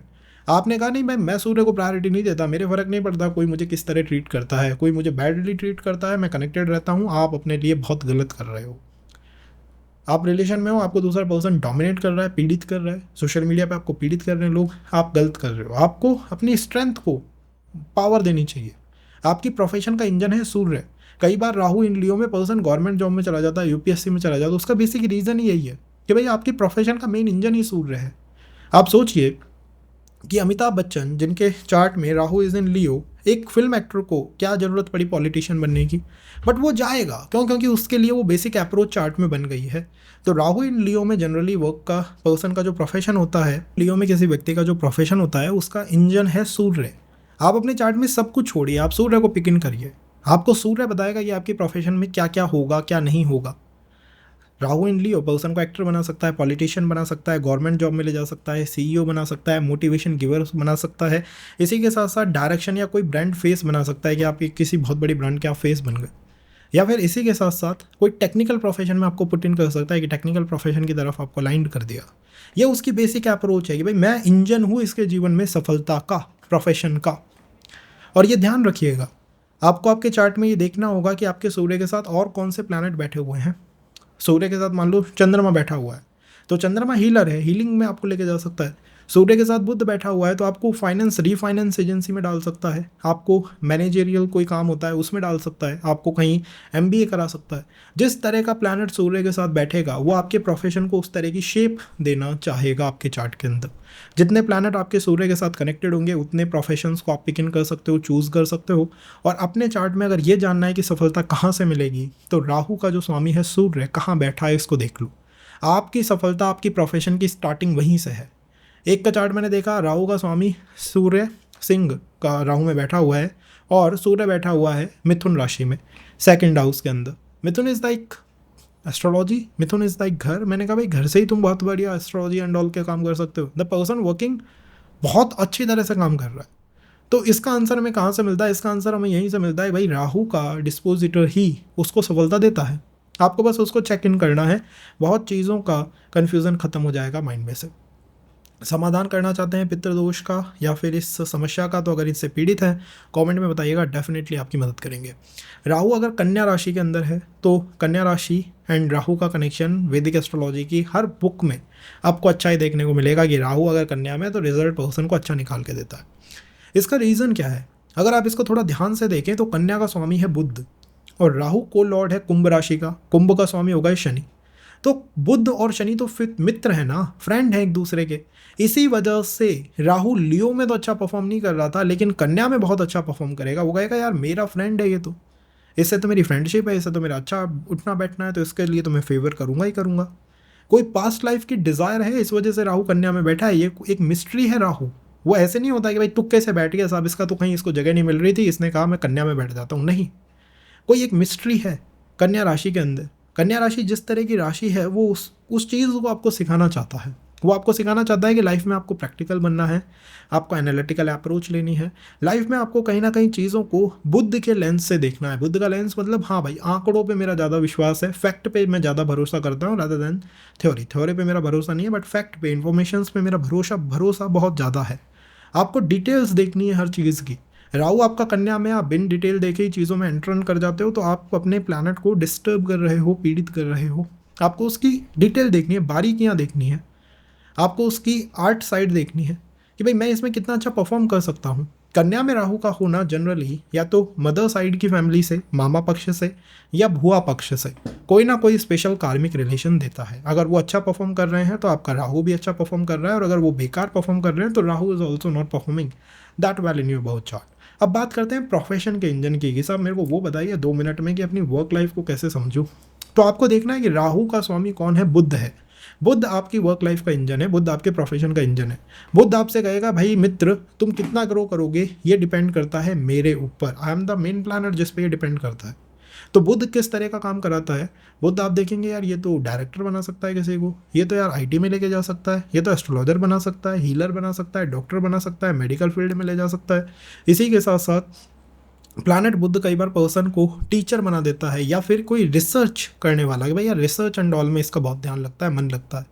आपने कहा नहीं मैं सूर्य को प्रायोरिटी नहीं देता, मेरे फ़र्क नहीं पड़ता कोई मुझे किस तरह ट्रीट करता है, कोई मुझे बैडली ट्रीट करता है, मैं कनेक्टेड रहता हूँ। आप अपने लिए बहुत गलत कर रहे हो। आप रिलेशन में हो, आपको दूसरा पर्सन डोमिनेट कर रहा है, पीड़ित कर रहा है, सोशल मीडिया पे आपको पीड़ित कर रहे हैं लोग, आप गलत कर रहे हो। आपको अपनी स्ट्रेंथ को पावर देनी चाहिए। आपकी प्रोफेशन का इंजन है सूर्य। कई बार राहु इन लियो में पर्सन गवर्नमेंट जॉब में चला जाता है, यूपीएससी में चला जाता है, उसका बेसिक रीज़न ही यही है कि भाई आपकी प्रोफेशन का मेन इंजन ही सूर्य है। आप सोचिए कि अमिताभ बच्चन, जिनके चार्ट में राहु इज इन लियो, एक फिल्म एक्टर को क्या ज़रूरत पड़ी पॉलिटिशियन बनने की, बट वो जाएगा क्यों? क्योंकि उसके लिए वो बेसिक अप्रोच चार्ट में बन गई है। तो राहु इन लियो में जनरली वर्क का पर्सन का जो प्रोफेशन होता है, लियो में किसी व्यक्ति का जो प्रोफेशन होता है, उसका इंजन है सूर्य। आप अपने चार्ट में सब कुछ छोड़िए, आप सूर्य को पिक इन करिए, आपको सूर्य बताएगा कि आपकी प्रोफेशन में क्या क्या होगा, क्या नहीं होगा। राहु इन लियो पर्सन को एक्टर बना सकता है, पॉलिटिशियन बना सकता है, गवर्नमेंट जॉब में ले जा सकता है, सीईओ बना सकता है, मोटिवेशन गिवर बना सकता है। इसी के साथ साथ डायरेक्शन या कोई ब्रांड फेस बना सकता है कि आपकी किसी बहुत बड़ी ब्रांड के आप फेस बन गए। या फिर इसी के साथ साथ कोई टेक्निकल प्रोफेशन में आपको पुट इन कर सकता है कि टेक्निकल प्रोफेशन की तरफ आपको अलाइंड कर दिया। ये उसकी बेसिक अप्रोच है कि भाई मैं इंजन हूँ इसके जीवन में सफलता का, प्रोफेशन का। और ये ध्यान रखिएगा, आपको आपके चार्ट में ये देखना होगा कि आपके सूर्य के साथ और कौन से प्लैनेट बैठे हुए हैं। सूर्य के साथ मान लो चंद्रमा बैठा हुआ है, तो चंद्रमा हीलर है, हीलिंग में आपको लेके जा सकता है। सूर्य के साथ बुध बैठा हुआ है तो आपको फाइनेंस रीफाइनेंस एजेंसी में डाल सकता है, आपको मैनेजरियल कोई काम होता है उसमें डाल सकता है, आपको कहीं एमबीए करा सकता है। जिस तरह का प्लैनेट सूर्य के साथ बैठेगा वो आपके प्रोफेशन को उस तरह की शेप देना चाहेगा आपके चार्ट के अंदर। जितने प्लैनेट आपके सूर्य के साथ कनेक्टेड होंगे उतने प्रोफेशंस को आप पिक इन कर सकते हो, चूज़ कर सकते हो। और अपने चार्ट में अगर ये जानना है कि सफलता कहाँ से मिलेगी, तो राहु का जो स्वामी है सूर्य कहाँ बैठा है इसको देख लो। आपकी सफलता आपकी प्रोफेशन की स्टार्टिंग वहीं से है। एक का चार्ट मैंने देखा, राहु का स्वामी सूर्य सिंह का राहु में बैठा हुआ है और सूर्य बैठा हुआ है मिथुन राशि में, सेकंड हाउस के अंदर। Mithun is like astrology, Mithun is like घर। मैंने कहा भाई घर से ही तुम बहुत बढ़िया एस्ट्रोलॉजी एंड ऑल के काम कर सकते हो। द पर्सन वर्किंग बहुत अच्छी तरह से काम कर रहा है। तो इसका आंसर हमें कहाँ से मिलता है? इसका आंसर हमें यहीं से मिलता है भाई, राहु का डिस्पोजिटर ही उसको सफलता देता है। आपको बस उसको चेक इन करना है, बहुत चीज़ों का कन्फ्यूज़न खत्म हो जाएगा माइंड में से। समाधान करना चाहते हैं पितृदोष का या फिर इस समस्या का, तो अगर इससे पीड़ित हैं कमेंट में बताइएगा, डेफिनेटली आपकी मदद करेंगे। राहु अगर कन्या राशि के अंदर है तो कन्या राशि एंड राहु का कनेक्शन वैदिक एस्ट्रोलॉजी की हर बुक में आपको अच्छा ही देखने को मिलेगा कि राहु अगर कन्या में है तो रिजल्ट पर्सन को अच्छा निकाल के देता है। इसका रीज़न क्या है? अगर आप इसको थोड़ा ध्यान से देखें तो कन्या का स्वामी है बुध और राहु को लॉर्ड है कुंभ राशि का, कुंभ का स्वामी होगा शनि। तो बुध और शनि तो फिर मित्र है ना, फ्रेंड है एक दूसरे के। इसी वजह से राहु लियो में तो अच्छा परफॉर्म नहीं कर रहा था, लेकिन कन्या में बहुत अच्छा परफॉर्म करेगा। वो कहेगा यार मेरा फ्रेंड है ये, तो इससे तो मेरी फ्रेंडशिप है, इससे तो मेरा अच्छा उठना बैठना है, तो इसके लिए तो मैं फेवर करूंगा ही करूंगा। कोई पास्ट लाइफ की डिज़ायर है, इस वजह से राहु कन्या में बैठा है। ये एक मिस्ट्री है राहु। वो ऐसे नहीं होता कि भाई तुक्के से बैठ गया साहब, इसका तो कहीं इसको जगह नहीं मिल रही थी, इसने कहा मैं कन्या में बैठ जाता हूँ। नहीं, कोई एक मिस्ट्री है कन्या राशि के अंदर। कन्या राशि जिस तरह की राशि है वो उस चीज़ को आपको सिखाना चाहता है। वो आपको सिखाना चाहता है कि लाइफ में आपको प्रैक्टिकल बनना है, आपको एनालिटिकल अप्रोच लेनी है। लाइफ में आपको कहीं ना कहीं चीज़ों को बुद्ध के लेंस से देखना है। बुद्ध का लेंस मतलब हाँ भाई, आंकड़ों पे मेरा ज़्यादा विश्वास है, फैक्ट पे मैं ज़्यादा भरोसा करता हूँ रादर देन थ्योरी। थ्योरी पे मेरा भरोसा नहीं है, बट फैक्ट पे, इन्फॉर्मेशन पे मेरा भरोसा बहुत ज़्यादा है। आपको डिटेल्स देखनी है हर चीज़ की। राहु आपका कन्या में, आप बिन डिटेल देखे ही चीज़ों में एंटर कर जाते हो, तो आप अपने प्लैनेट को डिस्टर्ब कर रहे हो, पीड़ित कर रहे हो। आपको उसकी डिटेल देखनी है, बारीकियाँ देखनी है, आपको उसकी आर्ट साइड देखनी है कि भाई मैं इसमें कितना अच्छा परफॉर्म कर सकता हूँ। कन्या में राहु का होना जनरली या तो मदर साइड की फैमिली से, मामा पक्ष से या भुआ पक्ष से कोई ना कोई स्पेशल कार्मिक रिलेशन देता है। अगर वो अच्छा परफॉर्म कर रहे हैं तो आपका राहु भी अच्छा परफॉर्म कर रहा है, और अगर वो बेकार परफॉर्म कर रहे हैं तो Rahu is also not performing that well in your birth chart. अब बात करते हैं प्रोफेशन के इंजन की कि साहब मेरे को वो बताइए 2 मिनट में कि अपनी वर्क लाइफ को कैसे समझूं। तो आपको देखना है कि राहु का स्वामी कौन है? बुध है। बुध आपकी वर्क लाइफ का इंजन है, बुध आपके प्रोफेशन का इंजन है। बुध आपसे कहेगा भाई मित्र तुम कितना ग्रो करोगे ये डिपेंड करता है मेरे ऊपर, I am the main planner जिस पे ये डिपेंड करता है। तो बुध किस तरह का काम कराता है? बुध आप देखेंगे यार ये तो डायरेक्टर बना सकता है किसी को, ये तो यार आईटी में लेके जा सकता है, ये तो एस्ट्रोलॉजर बना सकता है, हीलर बना सकता है, डॉक्टर बना सकता है, मेडिकल फील्ड में ले जा सकता है। इसी के साथ साथ प्लानट बुध कई बार पर्सन को टीचर बना देता है, या फिर कोई रिसर्च करने वाला कि भाई यार रिसर्च एंड ऑल में इसका बहुत ध्यान लगता है, मन लगता है,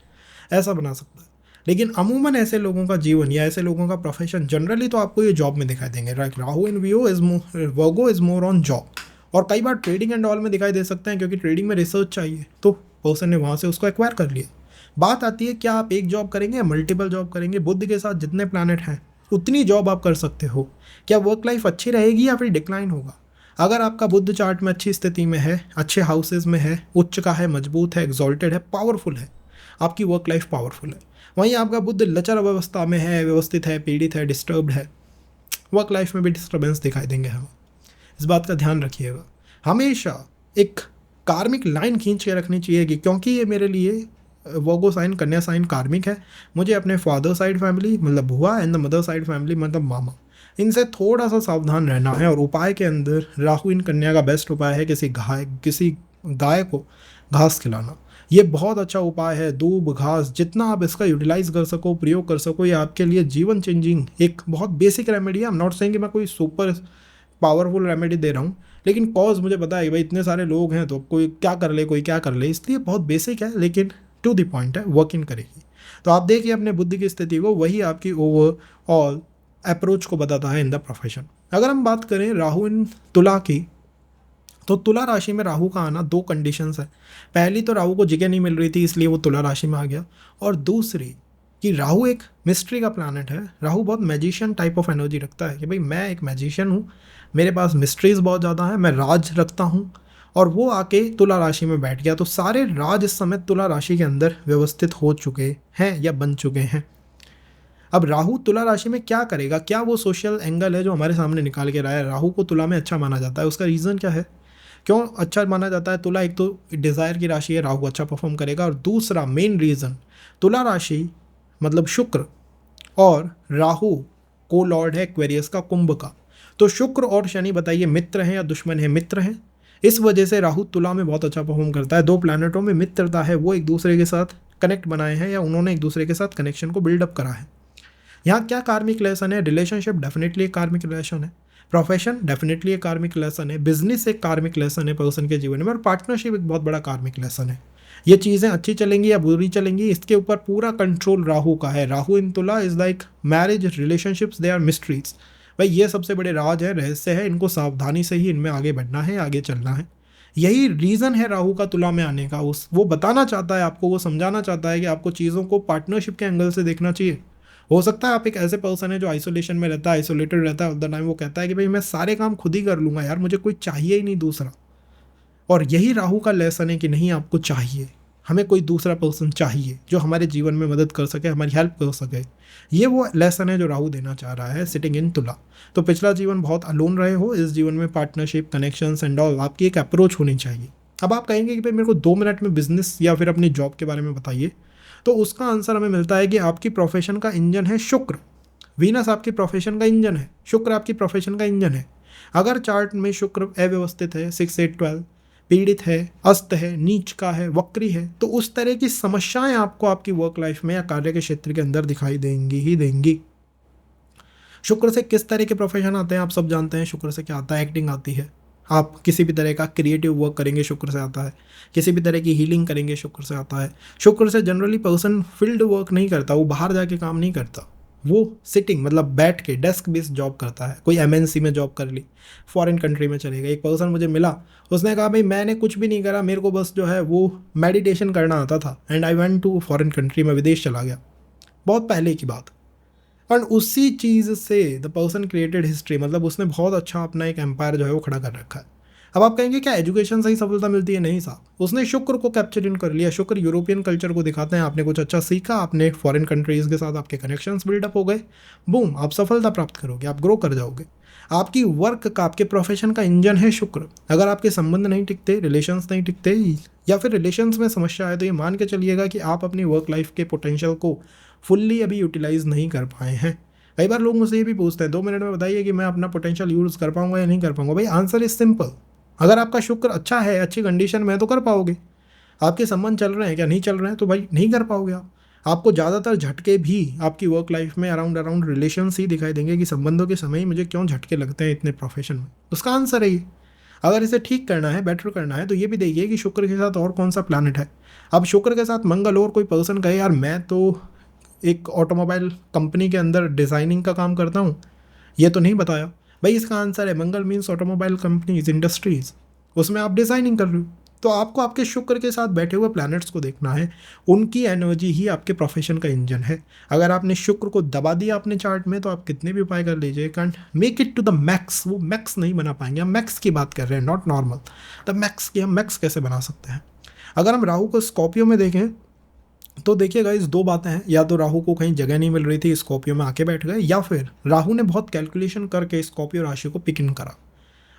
ऐसा बना सकता है। लेकिन अमूमन ऐसे लोगों का जीवन या ऐसे लोगों का प्रोफेशन जनरली तो आपको ये जॉब में दिखाई देंगे। Right, Rahu in Virgo is more on job, और कई बार ट्रेडिंग एंड ऑल में दिखाई दे सकते हैं, क्योंकि ट्रेडिंग में रिसर्च चाहिए तो पर्सन ने वहाँ से उसको एक्वायर कर लिया। बात आती है क्या आप एक जॉब करेंगे या मल्टीपल जॉब करेंगे? बुध के साथ जितने प्लैनेट हैं उतनी जॉब आप कर सकते हो। क्या वर्क लाइफ अच्छी रहेगी या फिर डिक्लाइन होगा? अगर आपका बुध चार्ट में अच्छी स्थिति में है, अच्छे हाउसेज में है, उच्च का है, मजबूत है, एग्जॉल्टेड है, पावरफुल है, आपकी वर्क लाइफ पावरफुल है। वहीं आपका बुध लचर अवस्था में है, व्यवस्थित है, पीड़ित है, डिस्टर्ब्ड है, वर्क लाइफ में भी डिस्टर्बेंस दिखाई देंगे हमें। इस बात का ध्यान रखिएगा। हमेशा एक कार्मिक लाइन खींच के रखनी चाहिए कि क्योंकि ये मेरे लिए वर्गो साइन, कन्या साइन कार्मिक है, मुझे अपने फादर साइड फैमिली मतलब बुआ and the mother side family मतलब मामा, इनसे थोड़ा सा सावधान रहना है। और उपाय के अंदर राहु इन कन्या का बेस्ट उपाय है किसी गाय को घास खिलाना। ये बहुत अच्छा उपाय है। दूब, घास, जितना आप इसका यूटिलाइज कर सको, प्रयोग कर सको, ये आपके लिए जीवन चेंजिंग एक बहुत बेसिक रेमेडी है। आई एम नॉट सेइंग कि मैं कोई सुपर पावरफुल रेमेडी दे रहा हूँ, लेकिन कॉज मुझे पता है कि भाई इतने सारे लोग हैं तो कोई क्या कर ले कोई क्या कर ले, इसलिए बहुत बेसिक है लेकिन टू द पॉइंट है, वर्किंग करेगी। तो आप देखिए अपने बुद्धि की स्थिति को, वही आपकी ओवरऑल अप्रोच को बताता है इन द प्रोफेशन। अगर हम बात करें राहु इन तुला की, तो तुला राशि में राहु का आना दो कंडीशंस है। पहली तो राहु को जगह नहीं मिल रही थी इसलिए वो तुला राशि में आ गया, और दूसरी कि राहु एक मिस्ट्री का प्लैनेट है। राहु बहुत मैजिशियन टाइप ऑफ एनर्जी रखता है कि भाई मैं एक मैजिशियन हूँ, मेरे पास मिस्ट्रीज बहुत ज़्यादा है, मैं राज रखता हूँ। और वो आके तुला राशि में बैठ गया, तो सारे राज इस समय तुला राशि के अंदर व्यवस्थित हो चुके हैं या बन चुके हैं। अब राहु तुला राशि में क्या करेगा, क्या वो सोशल एंगल है जो हमारे सामने निकाल के रहा है। राहु को तुला में अच्छा माना जाता है, उसका रीज़न क्या है, क्यों अच्छा माना जाता है। तुला एक तो डिज़ायर की राशि है, राहु अच्छा परफॉर्म करेगा। और दूसरा मेन रीज़न, तुला राशि मतलब शुक्र और राहु को लॉर्ड है एक्वेरियस का, कुंभ का। तो शुक्र और शनि बताइए मित्र हैं या दुश्मन है, मित्र हैं। इस वजह से राहु तुला में बहुत अच्छा परफॉर्म करता है। दो प्लैनेटों में मित्रता है, वो एक दूसरे के साथ कनेक्ट बनाए हैं या उन्होंने एक दूसरे के साथ कनेक्शन को बिल्डअप करा है। यहाँ क्या कार्मिक लेसन है, रिलेशनशिप डेफिनेटली एक कार्मिक रिलेशन है, प्रोफेशन डेफिनेटली एक कार्मिक लेसन है, बिजनेस एक कार्मिक लेसन है पर्सन के जीवन में, और पार्टनरशिप एक बहुत बड़ा कार्मिक लेसन है। ये चीज़ें अच्छी चलेंगी या बुरी चलेंगी, इसके ऊपर पूरा कंट्रोल राहु का है। Rahu in Tula is like marriage relationships, they are mysteries. भाई ये सबसे बड़े राज है, रहस्य है, इनको सावधानी से ही इनमें आगे बढ़ना है, आगे चलना है। यही रीज़न है राहु का तुला में आने का। वो बताना चाहता है आपको, वो समझाना चाहता है कि आपको चीज़ों को पार्टनरशिप के एंगल से देखना चाहिए। हो सकता है आप एक ऐसे पर्सन है जो आइसोलेशन में रहता है, आइसोलेटेड रहता है ऑल द टाइम, वो कहता है कि भाई मैं सारे काम खुद ही कर लूँगा यार, मुझे कोई चाहिए ही नहीं दूसरा। और यही राहु का लेसन है कि नहीं, आपको चाहिए, हमें कोई दूसरा पर्सन चाहिए जो हमारे जीवन में मदद कर सके, हमारी हेल्प कर सके। ये वो लेसन है जो राहु देना चाह रहा है सिटिंग इन तुला। तो पिछला जीवन बहुत अलोन रहे हो, इस जीवन में पार्टनरशिप, कनेक्शंस एंड ऑल आपकी एक अप्रोच होनी चाहिए। अब आप कहेंगे कि भाई मेरे को 2 मिनट में बिजनेस या फिर अपनी जॉब के बारे में बताइए, तो उसका आंसर हमें मिलता है कि आपकी प्रोफेशन का इंजन है शुक्र। वीनस आपकी प्रोफेशन का इंजन है, शुक्र आपकी प्रोफेशन का इंजन है। अगर चार्ट में शुक्र अव्यवस्थित है, 6, 8, 12 पीड़ित है, अस्त है, नीच का है, वक्री है, तो उस तरह की समस्याएं आपको आपकी वर्क लाइफ में या कार्य के क्षेत्र के अंदर दिखाई देंगी ही देंगी। शुक्र से किस तरह के प्रोफेशन आते हैं आप सब जानते हैं। शुक्र से क्या आता है, एक्टिंग आती है। आप किसी भी तरह का क्रिएटिव वर्क करेंगे, शुक्र से आता है। किसी भी तरह की हीलिंग करेंगे, शुक्र से आता है। शुक्र से जनरली पर्सन फील्ड वर्क नहीं करता, वो बाहर जाके काम नहीं करता, वो सिटिंग मतलब बैठ के डेस्क बेस्ड जॉब करता है। कोई एमएनसी में जॉब कर ली, फॉरेन कंट्री में चले गए। एक पर्सन मुझे मिला, उसने कहा भाई मैंने कुछ भी नहीं करा, मेरे को बस जो है वो मेडिटेशन करना आता था, and I went to foreign country, में विदेश चला गया। बहुत पहले की बात। और उसी चीज़ से द पर्सन क्रिएटेड हिस्ट्री, मतलब उसने बहुत अच्छा अपना एक एम्पायर जो है वो खड़ा कर रखा है। अब आप कहेंगे क्या एजुकेशन से ही सफलता मिलती है? नहीं साहब, उसने शुक्र को कैप्चर इन कर लिया। शुक्र यूरोपियन कल्चर को दिखाते हैं, आपने कुछ अच्छा सीखा, आपने फॉरेन कंट्रीज़ के साथ आपके कनेक्शंस बिल्डअप हो गए, बूम, आप सफलता प्राप्त करोगे, आप ग्रो कर जाओगे। आपकी वर्क का, आपके प्रोफेशन का इंजन है शुक्र। अगर आपके संबंध नहीं टिकते, रिलेशंस नहीं टिकते, या फिर रिलेशंस में समस्या है, तो ये मान के चलिएगा कि आप अपनी वर्क लाइफ के पोटेंशियल को फुल्ली अभी यूटिलाइज नहीं कर पाए हैं। कई बार लोग मुझसे ये भी पूछते हैं 2 मिनट में बताइए कि मैं अपना पोटेंशियल यूज़ कर पाऊंगा या नहीं कर पाऊंगा। भाई आंसर इज सिंपल, अगर आपका शुक्र अच्छा है, अच्छी कंडीशन में है, तो कर पाओगे। आपके संबंध चल रहे हैं क्या? नहीं चल रहे हैं तो भाई नहीं कर पाओगे आप। आपको ज़्यादातर झटके भी आपकी वर्क लाइफ में अराउंड रिलेशंस ही दिखाई देंगे कि संबंधों के समय ही मुझे क्यों झटके लगते हैं इतने प्रोफेशन में। उसका आंसर है ये। अगर इसे ठीक करना है, बेटर करना है, तो ये भी देखिए कि शुक्र के साथ और कौन सा प्लैनेट है। अब शुक्र के साथ मंगल, और कोई पर्सन कहे यार मैं तो एक ऑटोमोबाइल कंपनी के अंदर डिज़ाइनिंग का काम करता हूँ, ये तो नहीं बताया। भाई इसका आंसर है मंगल मीन्स ऑटोमोबाइल कंपनीज, इंडस्ट्रीज, उसमें आप डिज़ाइनिंग कर रहे हो। तो आपको आपके शुक्र के साथ बैठे हुए प्लैनेट्स को देखना है, उनकी एनर्जी ही आपके प्रोफेशन का इंजन है। अगर आपने शुक्र को दबा दिया अपने चार्ट में, तो आप कितने भी उपाय कर लीजिए, can't make it to the max, वो मैक्स नहीं बना पाएंगे। हम मैक्स की बात कर रहे हैं, नॉट नॉर्मल। द मैक्स की हम मैक्स कैसे बना सकते हैं? अगर हम राहु को स्कॉर्पियो में देखें, तो देखिएगा इस 2 बातें हैं, या तो राहु को कहीं जगह नहीं मिल रही थी, स्कॉर्पियो में आके बैठ गए, या फिर राहु ने बहुत कैलकुलेशन करके स्कॉर्पियो राशि को पिक इन करा।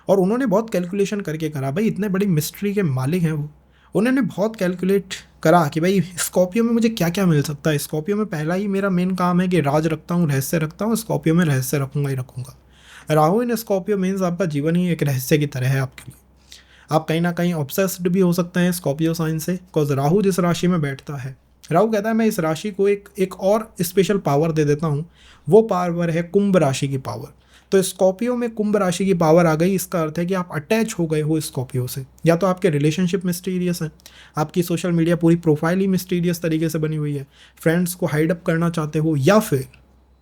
और उन्होंने बहुत कैलकुलेशन करके करा, भाई इतने बड़ी मिस्ट्री के मालिक हैं वो, उन्होंने बहुत कैलकुलेट करा कि भाई स्कॉर्पियो में मुझे क्या क्या मिल सकता है। स्कॉर्पियो में पहला ही मेरा मेन काम है कि राज रखता हूँ, रहस्य रखता हूँ, स्कॉर्पियो में रहस्य रखूँगा ही रखूँगा। राहु इन स्कॉर्पियो मीन्स आपका जीवन ही एक रहस्य की तरह है आपके लिए। आप कहीं ना कहीं ऑब्सेस्ड भी हो सकते हैं स्कॉर्पियो साइन से, बिकॉज राहु जिस राशि में बैठता है, राहु कहता है मैं इस राशि को एक और स्पेशल पावर दे देता हूँ। वो पावर है कुंभ राशि की पावर। तो स्कॉर्पियो में कुंभ राशि की पावर आ गई, इसका अर्थ है कि आप अटैच हो गए हो स्कॉर्पियो से। या तो आपके रिलेशनशिप मिस्टीरियस है, आपकी सोशल मीडिया पूरी प्रोफाइल ही मिस्टीरियस तरीके से बनी हुई है, फ्रेंड्स को हाइड अप करना चाहते हो, या फिर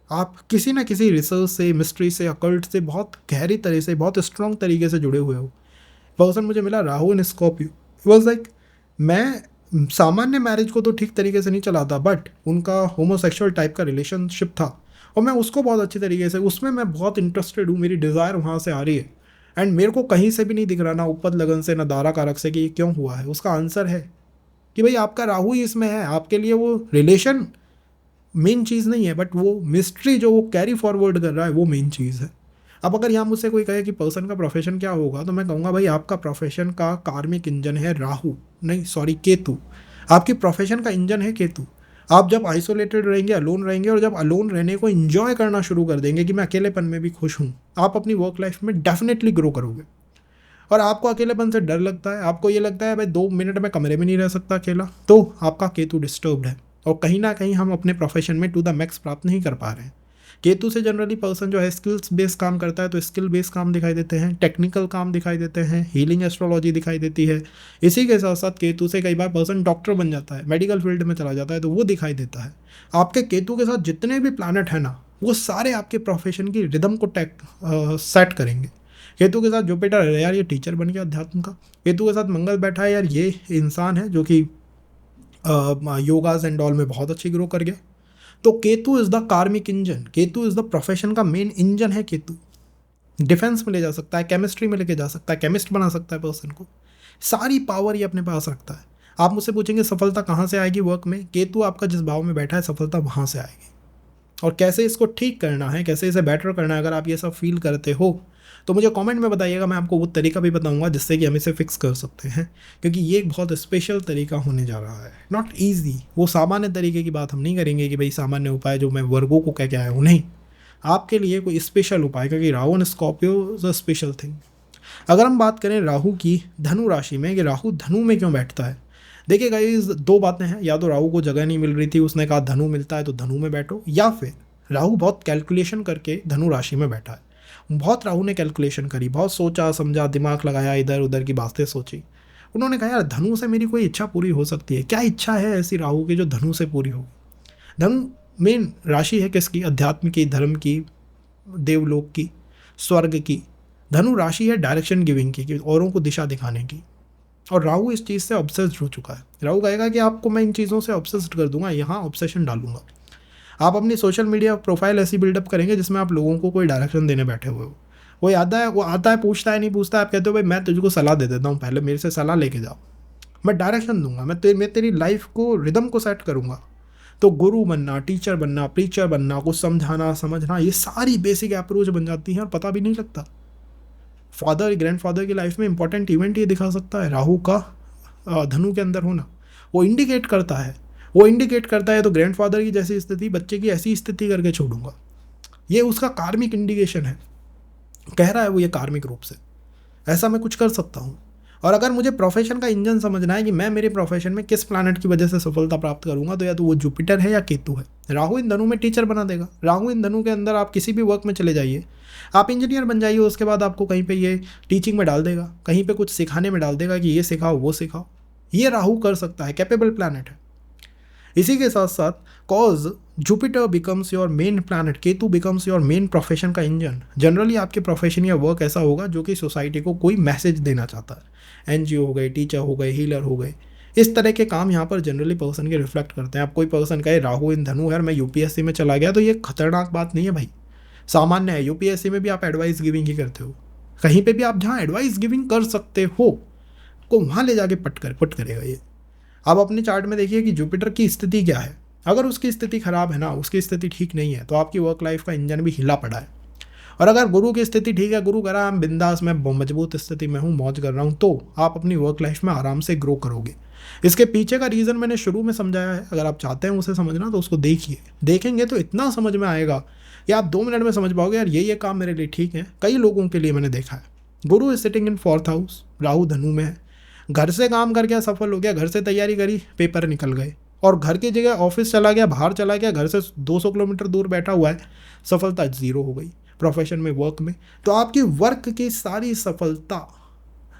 आप किसी ना किसी रिसर्च से, मिस्ट्री से, अकल्ट से बहुत गहरी तरह से, बहुत स्ट्रॉन्ग तरीके से जुड़े हुए हो। पर्सन मुझे मिला राहु इन स्कॉर्पियो, वॉज लाइक मैं सामान्य मैरिज को तो ठीक तरीके से नहीं चलाता, बट उनका होमोसेक्सुअल टाइप का रिलेशनशिप था और मैं उसको बहुत अच्छी तरीके से, उसमें मैं बहुत इंटरेस्टेड हूँ, मेरी डिज़ायर वहाँ से आ रही है। एंड मेरे को कहीं से भी नहीं दिख रहा, ना उपद लगन से, ना दारा कारक से, कि ये क्यों हुआ है। उसका आंसर है कि भाई आपका राहु ही इसमें है। आपके लिए वो रिलेशन मेन चीज़ नहीं है, बट वो मिस्ट्री जो वो कैरी फॉरवर्ड कर रहा है वो मेन चीज़ है। अब अगर यहाँ मुझसे कोई कहे कि पर्सन का प्रोफेशन क्या होगा, तो मैं कहूँगा भाई आपका प्रोफेशन का कार्मिक इंजन है राहु, नहीं सॉरी केतु। आपकी प्रोफेशन का इंजन है केतु। आप जब आइसोलेटेड रहेंगे, अलोन रहेंगे, और जब अलोन रहने को इंजॉय करना शुरू कर देंगे कि मैं अकेलेपन में भी खुश हूँ, आप अपनी वर्क लाइफ में डेफिनेटली ग्रो करोगे। और आपको अकेलेपन से डर लगता है, आपको ये लगता है भाई 2 मिनट में कमरे में नहीं रह सकता अकेला, तो आपका केतु डिस्टर्ब्ड है और कहीं ना कहीं हम अपने प्रोफेशन में टू द मैक्स प्राप्त नहीं कर पा रहे हैं। केतु से जनरली पर्सन जो है स्किल्स बेस्ड काम करता है, तो स्किल बेस्ड काम दिखाई देते हैं, टेक्निकल काम दिखाई देते हैं, हीलिंग एस्ट्रोलॉजी दिखाई देती है। इसी के साथ साथ केतु से कई बार पर्सन डॉक्टर बन जाता है, मेडिकल फील्ड में चला जाता है, तो वो दिखाई देता है। आपके केतु के साथ जितने भी प्लानट हैं ना, वो सारे आपके प्रोफेशन की रिदम को सेट करेंगे। केतु के साथ जुपिटर है यार, ये टीचर बन गया अध्यात्म का। केतु के साथ मंगल बैठा है यार, ये इंसान है जो कि योगाज एंड ऑल में बहुत अच्छी ग्रो कर गया। तो केतु इज द कार्मिक engine, Ketu is the profession का मेन इंजन है। केतु डिफेंस में ले जा सकता है, केमिस्ट्री में लेके जा सकता है, केमिस्ट बना सकता है पर्सन को। सारी पावर ये अपने पास रखता है। आप मुझसे पूछेंगे सफलता कहाँ से आएगी वर्क में, केतु आपका जिस भाव में बैठा है सफलता वहाँ से आएगी। और कैसे इसको ठीक करना है, कैसे इसे बेटर करना है, अगर आप ये सब फील करते हो तो मुझे कमेंट में बताइएगा। मैं आपको वो तरीका भी बताऊंगा जिससे कि हम इसे फिक्स कर सकते हैं, क्योंकि ये एक बहुत स्पेशल तरीका होने जा रहा है, नॉट ईजी। वो सामान्य तरीके की बात हम नहीं करेंगे कि भाई सामान्य उपाय जो मैं वर्गों को कह के आया हूँ, नहीं, आपके लिए कोई स्पेशल उपाय, क्योंकि Rahu and Scorpio is a special thing. अगर हम बात करें राहु की धनु राशि में, कि राहु धनु में क्यों बैठता है, देखिए गाइस दो बातें हैं। या तो राहु को जगह नहीं मिल रही थी, उसने कहा धनु मिलता है तो धनु में बैठो, या फिर राहु बहुत कैलकुलेशन करके धनु राशि में बैठा है। बहुत राहु ने कैलकुलेशन करी, बहुत सोचा समझा, दिमाग लगाया, इधर उधर की बातें सोची। उन्होंने कहा यार धनु से मेरी कोई इच्छा पूरी हो सकती है, क्या इच्छा है ऐसी राहु की जो धनु से पूरी हो। धनु मेन राशि है किसकी, अध्यात्म की, धर्म की, देवलोक की, स्वर्ग की। धनु राशि है डायरेक्शन गिविंग की, कि औरों को दिशा दिखाने की। और राहु इस चीज़ से ऑब्सेस्ड हो चुका है। राहु कहेगा कि आपको मैं इन चीज़ों से ऑब्सेस्ड कर दूंगा, यहाँ ऑब्सेशन डालूंगा। आप अपनी सोशल मीडिया प्रोफाइल ऐसी बिल्डअप करेंगे जिसमें आप लोगों को कोई डायरेक्शन देने बैठे हुए हो। वो आता है पूछता है, नहीं पूछता है, आप कहते हो भाई मैं तुझको सलाह दे देता हूँ, पहले मेरे से सलाह लेके जाओ, मैं डायरेक्शन दूंगा, मैं तेरी लाइफ को, रिदम को सेट करूँगा। तो गुरु बनना, टीचर बनना, प्रीचर बनना, कुछ समझाना समझना, ये सारी बेसिक अप्रोच बन जाती हैं और पता भी नहीं लगता। फादर ग्रैंडफादर की लाइफ में इंपॉर्टेंट इवेंट ये दिखा सकता है राहु का धनु के अंदर होना। वो इंडिकेट करता है, तो ग्रैंडफादर की जैसी स्थिति बच्चे की ऐसी स्थिति करके छोड़ूंगा। ये उसका कार्मिक इंडिकेशन है, कह रहा है वो ये कार्मिक रूप से ऐसा मैं कुछ कर सकता हूँ। और अगर मुझे प्रोफेशन का इंजन समझना है कि मैं मेरे प्रोफेशन में किस प्लैनेट की वजह से सफलता प्राप्त करूंगा, तो या तो वो जुपिटर है या केतु है। राहु इन धनु में टीचर बना देगा। राहु इन धनु के अंदर आप किसी भी वर्क में चले जाइए, आप इंजीनियर बन जाइए, उसके बाद आपको कहीं पे ये टीचिंग में डाल देगा, कहीं पे कुछ सिखाने में डाल देगा कि ये सिखाओ वो सिखाओ। ये राहु कर सकता है, कैपेबल प्लैनेट है। इसी के साथ साथ cause Jupiter becomes your main planet, Ketu becomes your main profession का इंजन। जनरली आपके प्रोफेशन या वर्क ऐसा होगा जो कि सोसाइटी को कोई मैसेज देना चाहता है। एनजीओ हो गए, टीचर हो गए, हीलर हो गए, इस तरह के काम यहाँ पर जनरली पर्सन के रिफ्लेक्ट करते हैं। आप कोई पर्सन कहे राहु इन धनु है, मैं यूपीएससी में चला गया, तो ये खतरनाक बात नहीं है भाई, सामान्य है। यूपीएससी में भी आप एडवाइस गिविंग ही करते हो, कहीं पे भी आप जहाँ एडवाइस गिविंग कर सकते हो को वहाँ ले जाके पुट करेगा ये। आप अपने चार्ट में देखिए कि जुपिटर की स्थिति क्या है। अगर उसकी स्थिति खराब है ना, उसकी स्थिति ठीक नहीं है, तो आपकी वर्क लाइफ का इंजन भी हिला पड़ा है। और अगर गुरु की स्थिति ठीक है, गुरु कह रहा है हम बिंदास, मैं मजबूत स्थिति में हूँ, मौज कर रहा हूँ, तो आप अपनी वर्क लाइफ में आराम से ग्रो करोगे। इसके पीछे का रीज़न मैंने शुरू में समझाया है, अगर आप चाहते हैं उसे समझना तो उसको देखिए, देखेंगे तो इतना समझ में आएगा कि आप 2 मिनट में समझ पाओगे यार ये काम मेरे लिए ठीक है। कई लोगों के लिए मैंने देखा है, गुरु is sitting in 4th house, Rahu धनु में है, घर से काम करके सफल हो गया, घर से तैयारी करी, पेपर निकल गए, और घर की जगह ऑफिस चला गया, बाहर चला गया, घर से 200 किलोमीटर दूर बैठा हुआ है, सफलता 0 हो गई प्रोफेशन में, वर्क में। तो आपकी वर्क की सारी सफलता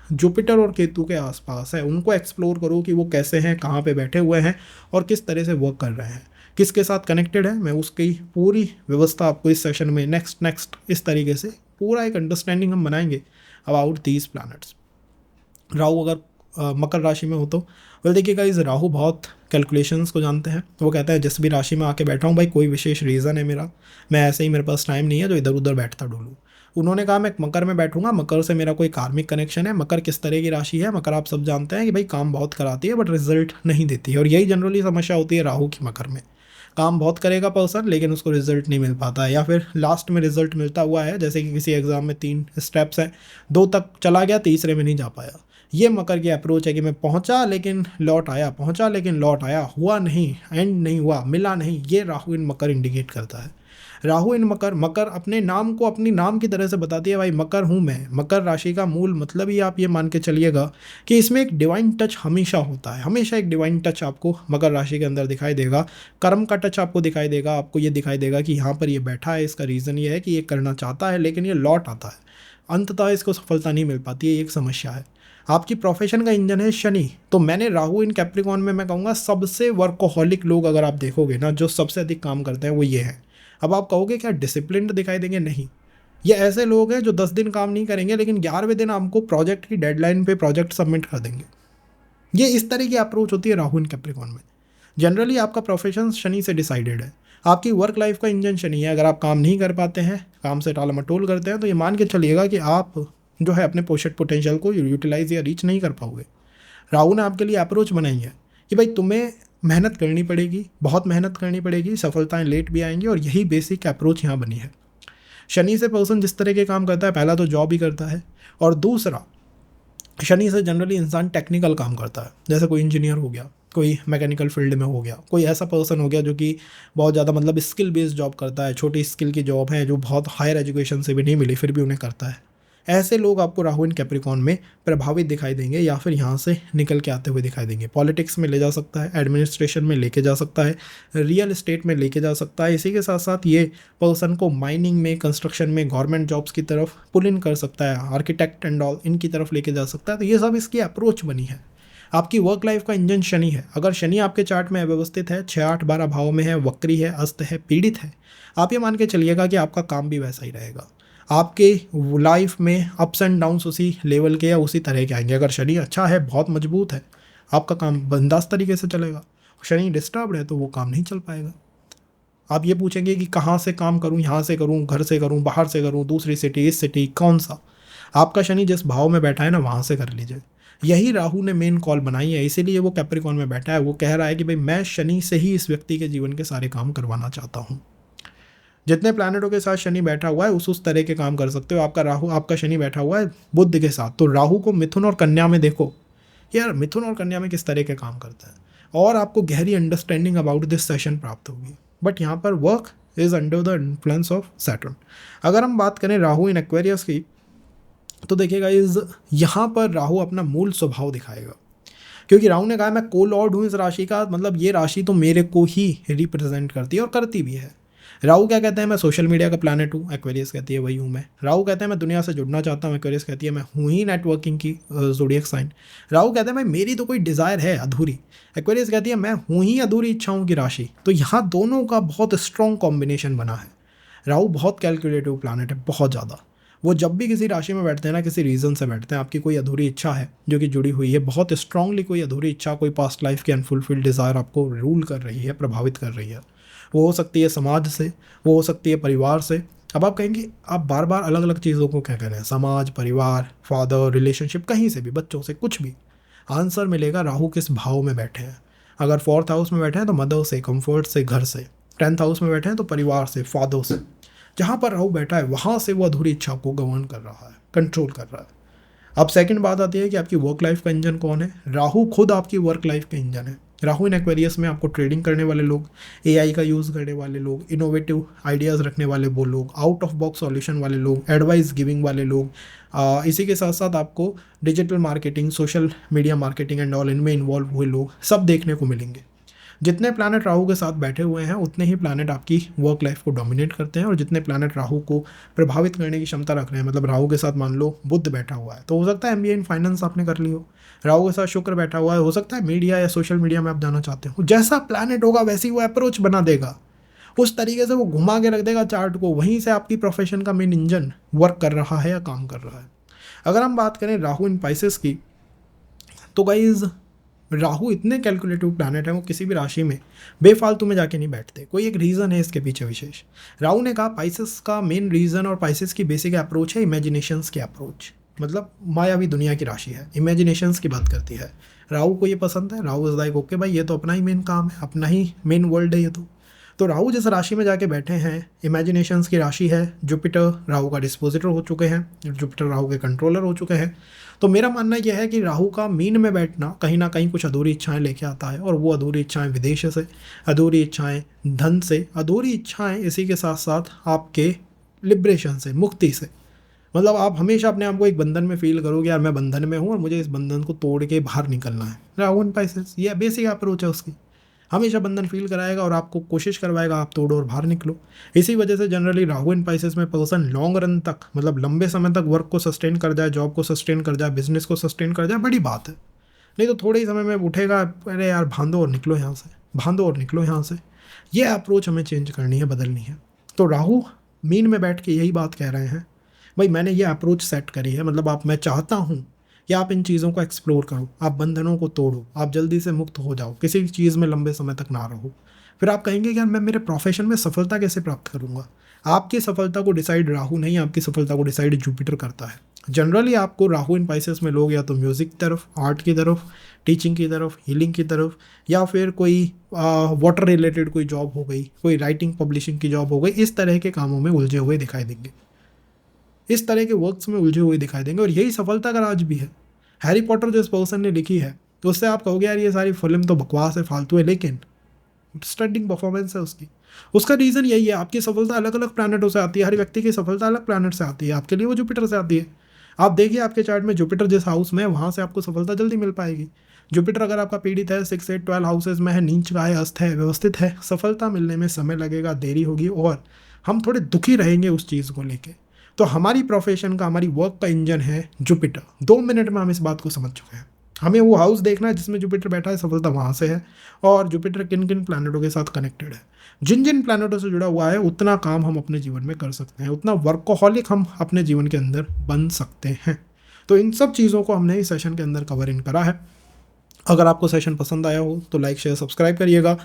जुपिटर और केतु के आसपास है। उनको एक्सप्लोर करो कि वो कैसे हैं, कहाँ पे बैठे हुए हैं और किस तरह से वर्क कर रहे हैं। किसके साथ कनेक्टेड है, मैं उसकी पूरी व्यवस्था आपको इस सेशन में नेक्स्ट इस तरीके से पूरा एक अंडरस्टैंडिंग हम बनाएंगे अबाउट दीज प्लैनेट्स। राहु अगर मकर राशि में हो तो वेल देखिएगा, इस राहु बहुत कैलकुलेशंस को जानते हैं। वो कहता है जिस भी राशि में आके बैठा हूँ भाई, कोई विशेष रीज़न है मेरा, मैं ऐसे ही, मेरे पास टाइम नहीं है जो इधर उधर बैठता डोलूँ। उन्होंने कहा मैं मकर में बैठूंगा, मकर से मेरा कोई कार्मिक कनेक्शन है। मकर किस तरह की राशि है? मकर आप सब जानते हैं कि भाई काम बहुत कराती है बट रिजल्ट नहीं देती है, और यही जनरली समस्या होती है राहु की मकर में। काम बहुत करेगा पर्सन लेकिन उसको रिजल्ट नहीं मिल पाता है, या फिर लास्ट में रिजल्ट मिलता हुआ है, जैसे कि किसी एग्जाम में 3 स्टेप्स हैं, 2 तक चला गया, तीसरे में नहीं जा पाया। ये मकर की अप्रोच है कि मैं पहुंचा लेकिन लौट आया, पहुंचा लेकिन लौट आया, हुआ नहीं, एंड नहीं हुआ, मिला नहीं। ये राहु इन मकर इंडिकेट करता है। राहु इन मकर, मकर अपने नाम को अपनी नाम की तरह से बताती है, भाई मकर हूँ मैं। मकर राशि का मूल मतलब ही आप ये मान के चलिएगा कि इसमें एक डिवाइन टच हमेशा होता है, हमेशा एक डिवाइन टच आपको मकर राशि के अंदर दिखाई देगा। कर्म का टच आपको दिखाई देगा, आपको ये दिखाई देगा कि यहाँ पर ये बैठा है, इसका रीज़न ये है कि ये करना चाहता है लेकिन ये लौट आता है, अंततः इसको सफलता नहीं मिल पाती है, एक समस्या है। आपकी प्रोफेशन का इंजन है शनि, तो मैंने राहु इन कैप्रिकॉन में मैं कहूँगा सबसे वर्कोहॉलिक लोग अगर आप देखोगे ना, जो सबसे अधिक काम करते हैं वो ये हैं। अब आप कहोगे क्या डिसिप्लिन्ड दिखाई देंगे? नहीं, ये ऐसे लोग हैं जो 10 दिन काम नहीं करेंगे लेकिन 11वें दिन आपको प्रोजेक्ट की डेडलाइन पे प्रोजेक्ट सबमिट कर देंगे। ये इस तरह की अप्रोच होती है राहु इन कैप्रिकॉन में। जनरली आपका प्रोफेशन शनि से डिसाइडेड है, आपकी वर्क लाइफ का इंजन शनि है। अगर आप काम नहीं कर पाते हैं, काम से टाल मटोल करते हैं, तो ये मान के चलिएगा कि आप जो है अपने पोटेंशियल को यूटिलाइज या रीच नहीं कर पाओगे। राहु ने आपके लिए अप्रोच बनाई है कि भाई तुम्हें मेहनत करनी पड़ेगी, बहुत मेहनत करनी पड़ेगी, सफलताएं लेट भी आएंगी, और यही बेसिक अप्रोच यहाँ बनी है। शनि से पर्सन जिस तरह के काम करता है, पहला तो जॉब ही करता है, और दूसरा शनि से जनरली इंसान टेक्निकल काम करता है, जैसे कोई इंजीनियर हो गया, कोई मैकेनिकल फील्ड में हो गया, कोई ऐसा पर्सन हो गया जो कि बहुत ज़्यादा मतलब स्किल बेस्ड जॉब करता है, छोटी स्किल की जॉब है जो बहुत हायर एजुकेशन से भी नहीं मिली फिर भी उन्हें करता है। ऐसे लोग आपको राहु इन कैप्रिकॉन में प्रभावित दिखाई देंगे, या फिर यहाँ से निकल के आते हुए दिखाई देंगे। पॉलिटिक्स में ले जा सकता है, एडमिनिस्ट्रेशन में लेके जा सकता है, रियल एस्टेट में लेके जा सकता है। इसी के साथ साथ ये पर्सन को माइनिंग में, कंस्ट्रक्शन में, गवर्नमेंट जॉब्स की तरफ पुल इन कर सकता है, आर्किटेक्ट एंड ऑल इनकी तरफ लेके जा सकता है। तो ये सब इसकी अप्रोच बनी है। आपकी वर्क लाइफ का इंजन शनि है। अगर शनि आपके चार्ट में अव्यवस्थित है, 6, 8, 12 भाव में है, वक्री है, अस्त है, पीड़ित है, आप ये मान के चलिएगा कि आपका काम भी वैसा ही रहेगा। आपके लाइफ में अप्स एंड डाउन्स उसी लेवल के या उसी तरह के आएंगे। अगर शनि अच्छा है, बहुत मजबूत है, आपका काम बिंदास तरीके से चलेगा। शनि डिस्टर्ब है तो वो काम नहीं चल पाएगा। आप ये पूछेंगे कि कहाँ से काम करूँ, यहाँ से करूँ, घर से करूँ, बाहर से करूँ, दूसरी सिटी, इस सिटी, कौन सा? आपका शनि जिस भाव में बैठा है ना, वहाँ से कर लीजिए। यही राहु ने मेन कॉल बनाई है, इसीलिए वो कैप्रिकॉन में बैठा है। वो कह रहा है कि भाई मैं शनि से ही इस व्यक्ति के जीवन के सारे काम करवाना चाहता हूँ। जितने प्लैनेटों के साथ शनि बैठा हुआ है उस तरह के काम कर सकते हो। आपका शनि बैठा हुआ है बुध के साथ, तो राहु को मिथुन और कन्या में देखो, यार मिथुन और कन्या में किस तरह के काम करता है, और आपको गहरी अंडरस्टैंडिंग अबाउट दिस सेशन प्राप्त होगी। बट यहाँ पर work is under the influence of Saturn. अगर हम बात करें राहु इन एक्वेरियस की, तो देखिएगा इस यहाँ पर राहु अपना मूल स्वभाव दिखाएगा, क्योंकि राहु ने कहा मैं को लॉर्ड हूँ इस राशि का, मतलब ये राशि तो मेरे को ही रिप्रेजेंट करती है और करती भी है। राहु क्या कहते हैं? मैं सोशल मीडिया का प्लैनेट हूँ, एक्वेरियस कहती है वही हूँ मैं। राहु कहते हैं मैं दुनिया से जुड़ना चाहता हूँ, एक्वेरियस कहती है मैं हूँ ही नेटवर्किंग की ज़ोडिएक साइन। राहु कहते हैं भाई मेरी तो कोई डिज़ायर है अधूरी, एक्वेरियस कहती है मैं हूँ ही अधूरी इच्छाओं की राशि। तो यहाँ दोनों का बहुत स्ट्रॉन्ग कॉम्बिनेशन बना है। राहु बहुत कैलकुलेटिव प्लैनेट है, बहुत ज़्यादा। वो जब भी किसी राशि में बैठते हैं ना, किसी रीज़न से बैठते हैं, आपकी कोई अधूरी इच्छा है जो कि जुड़ी हुई है बहुत स्ट्रांगली, कोई अधूरी इच्छा, कोई पास्ट लाइफ की अनफुलफिल्ड डिज़ायर आपको रूल कर रही है, प्रभावित कर रही है। वो हो सकती है समाज से, वो हो सकती है परिवार से। अब आप कहेंगे आप बार बार अलग अलग चीज़ों को क्या कह रहे हैं, समाज, परिवार, फादर, रिलेशनशिप, कहीं से भी, बच्चों से, कुछ भी। आंसर मिलेगा राहु किस भाव में बैठे हैं। अगर 4th हाउस में बैठे हैं तो मदर से, कंफर्ट से, घर से। 10th हाउस में बैठे हैं तो परिवार से, फादर से। जहाँ पर राहु बैठा है वहाँ से वो अधूरी इच्छा को गवर्न कर रहा है, कंट्रोल कर रहा है। अब सेकंड बात आती है कि आपकी वर्क लाइफ का इंजन कौन है? राहु खुद आपकी वर्क लाइफ का इंजन है। राहु इन एक्वेरियस में आपको ट्रेडिंग करने वाले लोग, एआई का यूज़ करने वाले लोग, इनोवेटिव आइडियाज़ रखने वाले वो लोग, आउट ऑफ बॉक्स सॉल्यूशन वाले लोग, एडवाइस गिविंग वाले लोग, इसी के साथ साथ आपको digital marketing, social media marketing and all इनमें इन्वॉल्व हुए लोग सब देखने को मिलेंगे। जितने प्लैनेट राहु के साथ बैठे हुए हैं उतने ही प्लैनेट आपकी वर्क लाइफ को डोमिनेट करते हैं, और जितने प्लैनेट राहु को प्रभावित करने की क्षमता रख रहे हैं, मतलब राहु के साथ मान लो बुध बैठा हुआ है तो हो सकता है एमबीए इन फाइनेंस आपने कर ली हो। राहु के साथ शुक्र बैठा हुआ है, हो सकता है मीडिया या सोशल मीडिया में आप जाना चाहते हो। जैसा प्लैनेट होगा वैसी वो अप्रोच बना देगा, उस तरीके से वो घुमा के रख देगा चार्ट को, वहीं से आपकी प्रोफेशन का मेन इंजन वर्क कर रहा है या काम कर रहा है। अगर हम बात करें राहु इन पाइसेस की, तो गाइज राहु इतने कैलकुलेटिव प्लैनेट है, वो किसी भी राशि में बेफालतू में जाके नहीं बैठते, कोई एक रीज़न है इसके पीछे विशेष। राहु ने कहा पाइसेस का मेन रीज़न और पाइसेस की बेसिक अप्रोच है इमेजिनेशंस की अप्रोच, मतलब मायावी दुनिया की राशि है, इमेजिनेशंस की बात करती है। राहु को ये पसंद है, राहु इज लाइक ओके भाई ये तो अपना ही मेन काम है, अपना ही मेन वर्ल्ड है ये तो राहु जिस राशि में जाके बैठे हैं इमेजिनेशंस की राशि है। जुपिटर राहु का डिस्पोजिटर हो चुके हैं, जुपिटर राहु के कंट्रोलर हो चुके हैं। तो मेरा मानना यह है कि राहु का मीन में बैठना कहीं ना कहीं कुछ अधूरी इच्छाएं लेके आता है, और वो अधूरी इच्छाएं विदेश से, अधूरी इच्छाएं धन से, अधूरी इच्छाएं इसी के साथ साथ आपके लिबरेशन से, मुक्ति से। मतलब आप हमेशा अपने आप को एक बंधन में फील करोगे, यार मैं बंधन में हूँ और मुझे इस बंधन को तोड़ के बाहर निकलना है। राहु इन पाइसेस ये बेसिक अप्रोच है उसकी, हमेशा बंधन फील कराएगा और आपको कोशिश करवाएगा आप तोड़ो और बाहर निकलो। इसी वजह से जनरली राहु इन पाइसेस में पर्सन लॉन्ग रन तक, मतलब लंबे समय तक वर्क को सस्टेन कर जाए, जॉब को सस्टेन कर जाए, बिजनेस को सस्टेन कर जाए, बड़ी बात है। नहीं तो थोड़े ही समय में उठेगा, अरे यार भांदो और निकलो यहाँ से, भांदो और निकलो यहाँ से। ये अप्रोच हमें चेंज करनी है, बदलनी है। तो राहु मीन में बैठ के यही बात कह रहे हैं, भाई मैंने ये अप्रोच सेट करी है, मतलब मैं चाहता हूँ कि आप इन चीज़ों को एक्सप्लोर करो, आप बंधनों को तोड़ो, आप जल्दी से मुक्त हो जाओ, किसी चीज़ में लंबे समय तक ना रहो। फिर आप कहेंगे कि यार मैं मेरे प्रोफेशन में सफलता कैसे प्राप्त करूँगा। आपकी सफलता को डिसाइड राहु नहीं, आपकी सफलता को डिसाइड जुपिटर करता है। जनरली आपको राहु इन पाइसेस में लोग या तो म्यूज़िक की तरफ, आर्ट की तरफ, टीचिंग की तरफ, हीलिंग की तरफ, या फिर कोई वाटर रिलेटेड कोई जॉब हो गई, कोई राइटिंग पब्लिशिंग की जॉब हो गई, इस तरह के कामों में उलझे हुए दिखाई देंगे, इस तरह के वर्क्स में उलझे हुए दिखाई देंगे। और यही सफलता का राज भी है। हैरी पॉटर जो इस पर्सन ने लिखी है, तो उससे आप कहोगे यार ये सारी फिल्म तो बकवास है, फालतू है, लेकिन स्टडिंग परफॉर्मेंस है उसकी। उसका रीज़न यही है, आपकी सफलता अलग अलग प्लैनेटों से आती है, हर व्यक्ति की सफलता अलग प्लैनेट से आती है। आपके लिए वो जुपिटर से आती है। आप देखिए आपके चार्ट में जुपिटर जिस हाउस में है वहाँ से आपको सफलता जल्दी मिल पाएगी। जुपिटर अगर आपका पीड़ित है, 6, 8, 12 हाउसेज में है, नीच का है, अस्त है, व्यवस्थित है, सफलता मिलने में समय लगेगा, देरी होगी, और हम थोड़े दुखी रहेंगे उस चीज़ को लेके। तो हमारी प्रोफेशन का, हमारी वर्क का इंजन है जुपिटर। 2 मिनट में हम इस बात को समझ चुके हैं। हमें वो हाउस देखना है जिसमें जुपिटर बैठा है, सफलता वहाँ से है। और जुपिटर किन किन प्लैनेटों के साथ कनेक्टेड है, जिन जिन प्लैनेटों से जुड़ा हुआ है, उतना काम हम अपने जीवन में कर सकते हैं, उतना वर्कोहॉलिक हम अपने जीवन के अंदर बन सकते हैं। तो इन सब चीज़ों को हमने इस सेशन के अंदर कवर इन करा है। अगर आपको सेशन पसंद आया हो तो लाइक शेयर सब्सक्राइब करिएगा।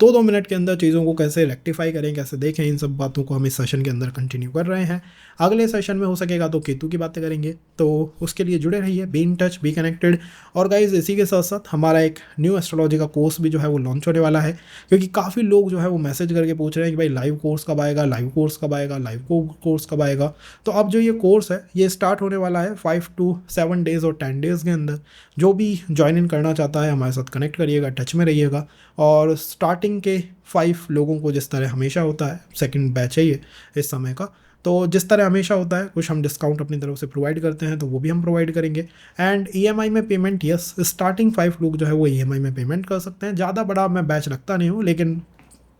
2 मिनट के अंदर चीज़ों को कैसे रेक्टिफाई करें, कैसे देखें, इन सब बातों को हम इस सेशन के अंदर कंटिन्यू कर रहे हैं। अगले सेशन में हो सकेगा तो केतु की बातें करेंगे, तो उसके लिए जुड़े रहिए, be in touch, be connected. और गाइज इसी के साथ साथ हमारा एक न्यू एस्ट्रोलॉजी का कोर्स भी जो है वो लॉन्च होने वाला है, क्योंकि काफ़ी लोग जो है वो मैसेज करके पूछ रहे हैं कि भाई लाइव कोर्स कब आएगा, लाइव कोर्स कब आएगा, लाइव कोर्स कब आएगा। तो अब जो ये कोर्स है ये स्टार्ट होने वाला है 5 to 7 डेज़ और 10 डेज़ के अंदर। जो भी ज्वाइन इन करना चाहता है हमारे साथ कनेक्ट करिएगा, टच में रहिएगा। और स्टार्टिंग के 5 लोगों को जिस तरह हमेशा होता है, सेकंड बैच है ये इस समय का, तो जिस तरह हमेशा होता है कुछ हम डिस्काउंट अपनी तरफ से प्रोवाइड करते हैं, तो वो भी हम प्रोवाइड करेंगे। एंड ईएमआई में पेमेंट, यस, स्टार्टिंग 5 लोग जो है वो ईएमआई में पेमेंट कर सकते हैं। ज़्यादा बड़ा मैं बैच रखता नहीं हूँ, लेकिन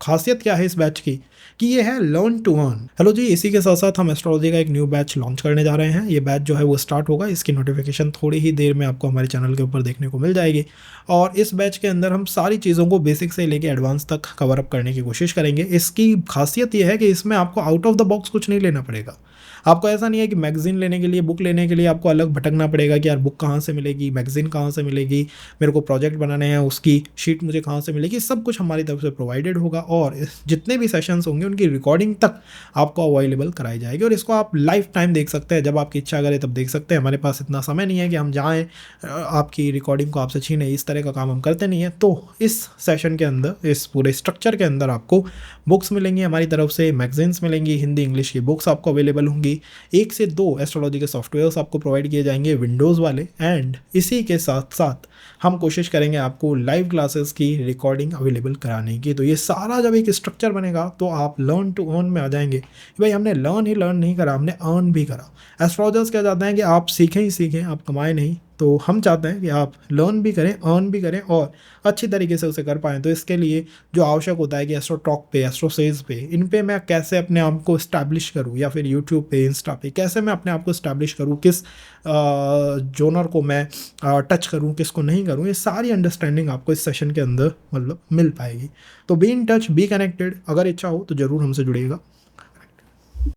खासियत क्या है इस बैच की कि ये है लर्न टू अर्न। हेलो जी, इसी के साथ साथ हम एस्ट्रोलॉजी का एक न्यू बैच लॉन्च करने जा रहे हैं। ये बैच जो है वो स्टार्ट होगा, इसकी नोटिफिकेशन थोड़ी ही देर में आपको हमारे चैनल के ऊपर देखने को मिल जाएगी। और इस बैच के अंदर हम सारी चीज़ों को बेसिक से लेके एडवांस तक कवर अप करने की कोशिश करेंगे। इसकी खासियत ये है कि इसमें आपको आउट ऑफ द बॉक्स कुछ नहीं लेना पड़ेगा। आपको ऐसा नहीं है कि मैगजीन लेने के लिए, बुक लेने के लिए आपको अलग भटकना पड़ेगा कि यार बुक कहाँ से मिलेगी, मैगजीन कहाँ से मिलेगी, मेरे को प्रोजेक्ट बनाने हैं उसकी शीट मुझे कहाँ से मिलेगी। सब कुछ हमारी तरफ से प्रोवाइडेड होगा, और जितने भी सेशंस होंगे उनकी रिकॉर्डिंग तक आपको अवेलेबल कराई जाएगी। और इसको आप लाइफ टाइम देख सकते हैं, जब आपकी इच्छा करे तब देख सकते हैं। हमारे पास इतना समय नहीं है कि हम जाएँ आपकी रिकॉर्डिंग को आपसे छीने, इस तरह का काम हम करते नहीं है। तो इस सेशन के अंदर, इस पूरे स्ट्रक्चर के अंदर आपको बुक्स मिलेंगी हमारी तरफ से, मैगजीन्स मिलेंगी, हिंदी इंग्लिश की बुक्स आपको अवेलेबल होंगी, 1 से 2 एस्ट्रोलॉजी के सॉफ्टवेयर्स आपको प्रोवाइड किए जाएंगे विंडोज़ वाले। एंड इसी के साथ साथ हम कोशिश करेंगे आपको लाइव क्लासेस की रिकॉर्डिंग अवेलेबल कराने की। तो ये सारा जब एक स्ट्रक्चर बनेगा तो आप लर्न टू अर्न में आ जाएंगे कि भाई हमने लर्न नहीं करा, हमने अर्न भी करा। एस्ट्रोलॉजर्स क्या चाहते हैं कि आप सीखें ही सीखें, आप कमाएं नहीं, तो हम चाहते हैं कि आप लर्न भी करें, अर्न भी करें और अच्छी तरीके से उसे कर पाएँ। तो इसके लिए जो आवश्यक होता है कि एस्ट्रो टॉक पे, एस्ट्रो सेल्स पे, इन पे मैं कैसे अपने आप को एस्टैब्लिश करूँ, या फिर यूट्यूब पे, इंस्टा पे कैसे मैं अपने आप को एस्टैब्लिश करूँ, किस जॉनर को मैं टच करूँ, किसको नहीं करूँ, ये सारी अंडरस्टैंडिंग आपको इस सेशन के अंदर मतलब मिल पाएगी। तो be in touch, be connected. अगर इच्छा हो तो ज़रूर हमसे जुड़िएगा।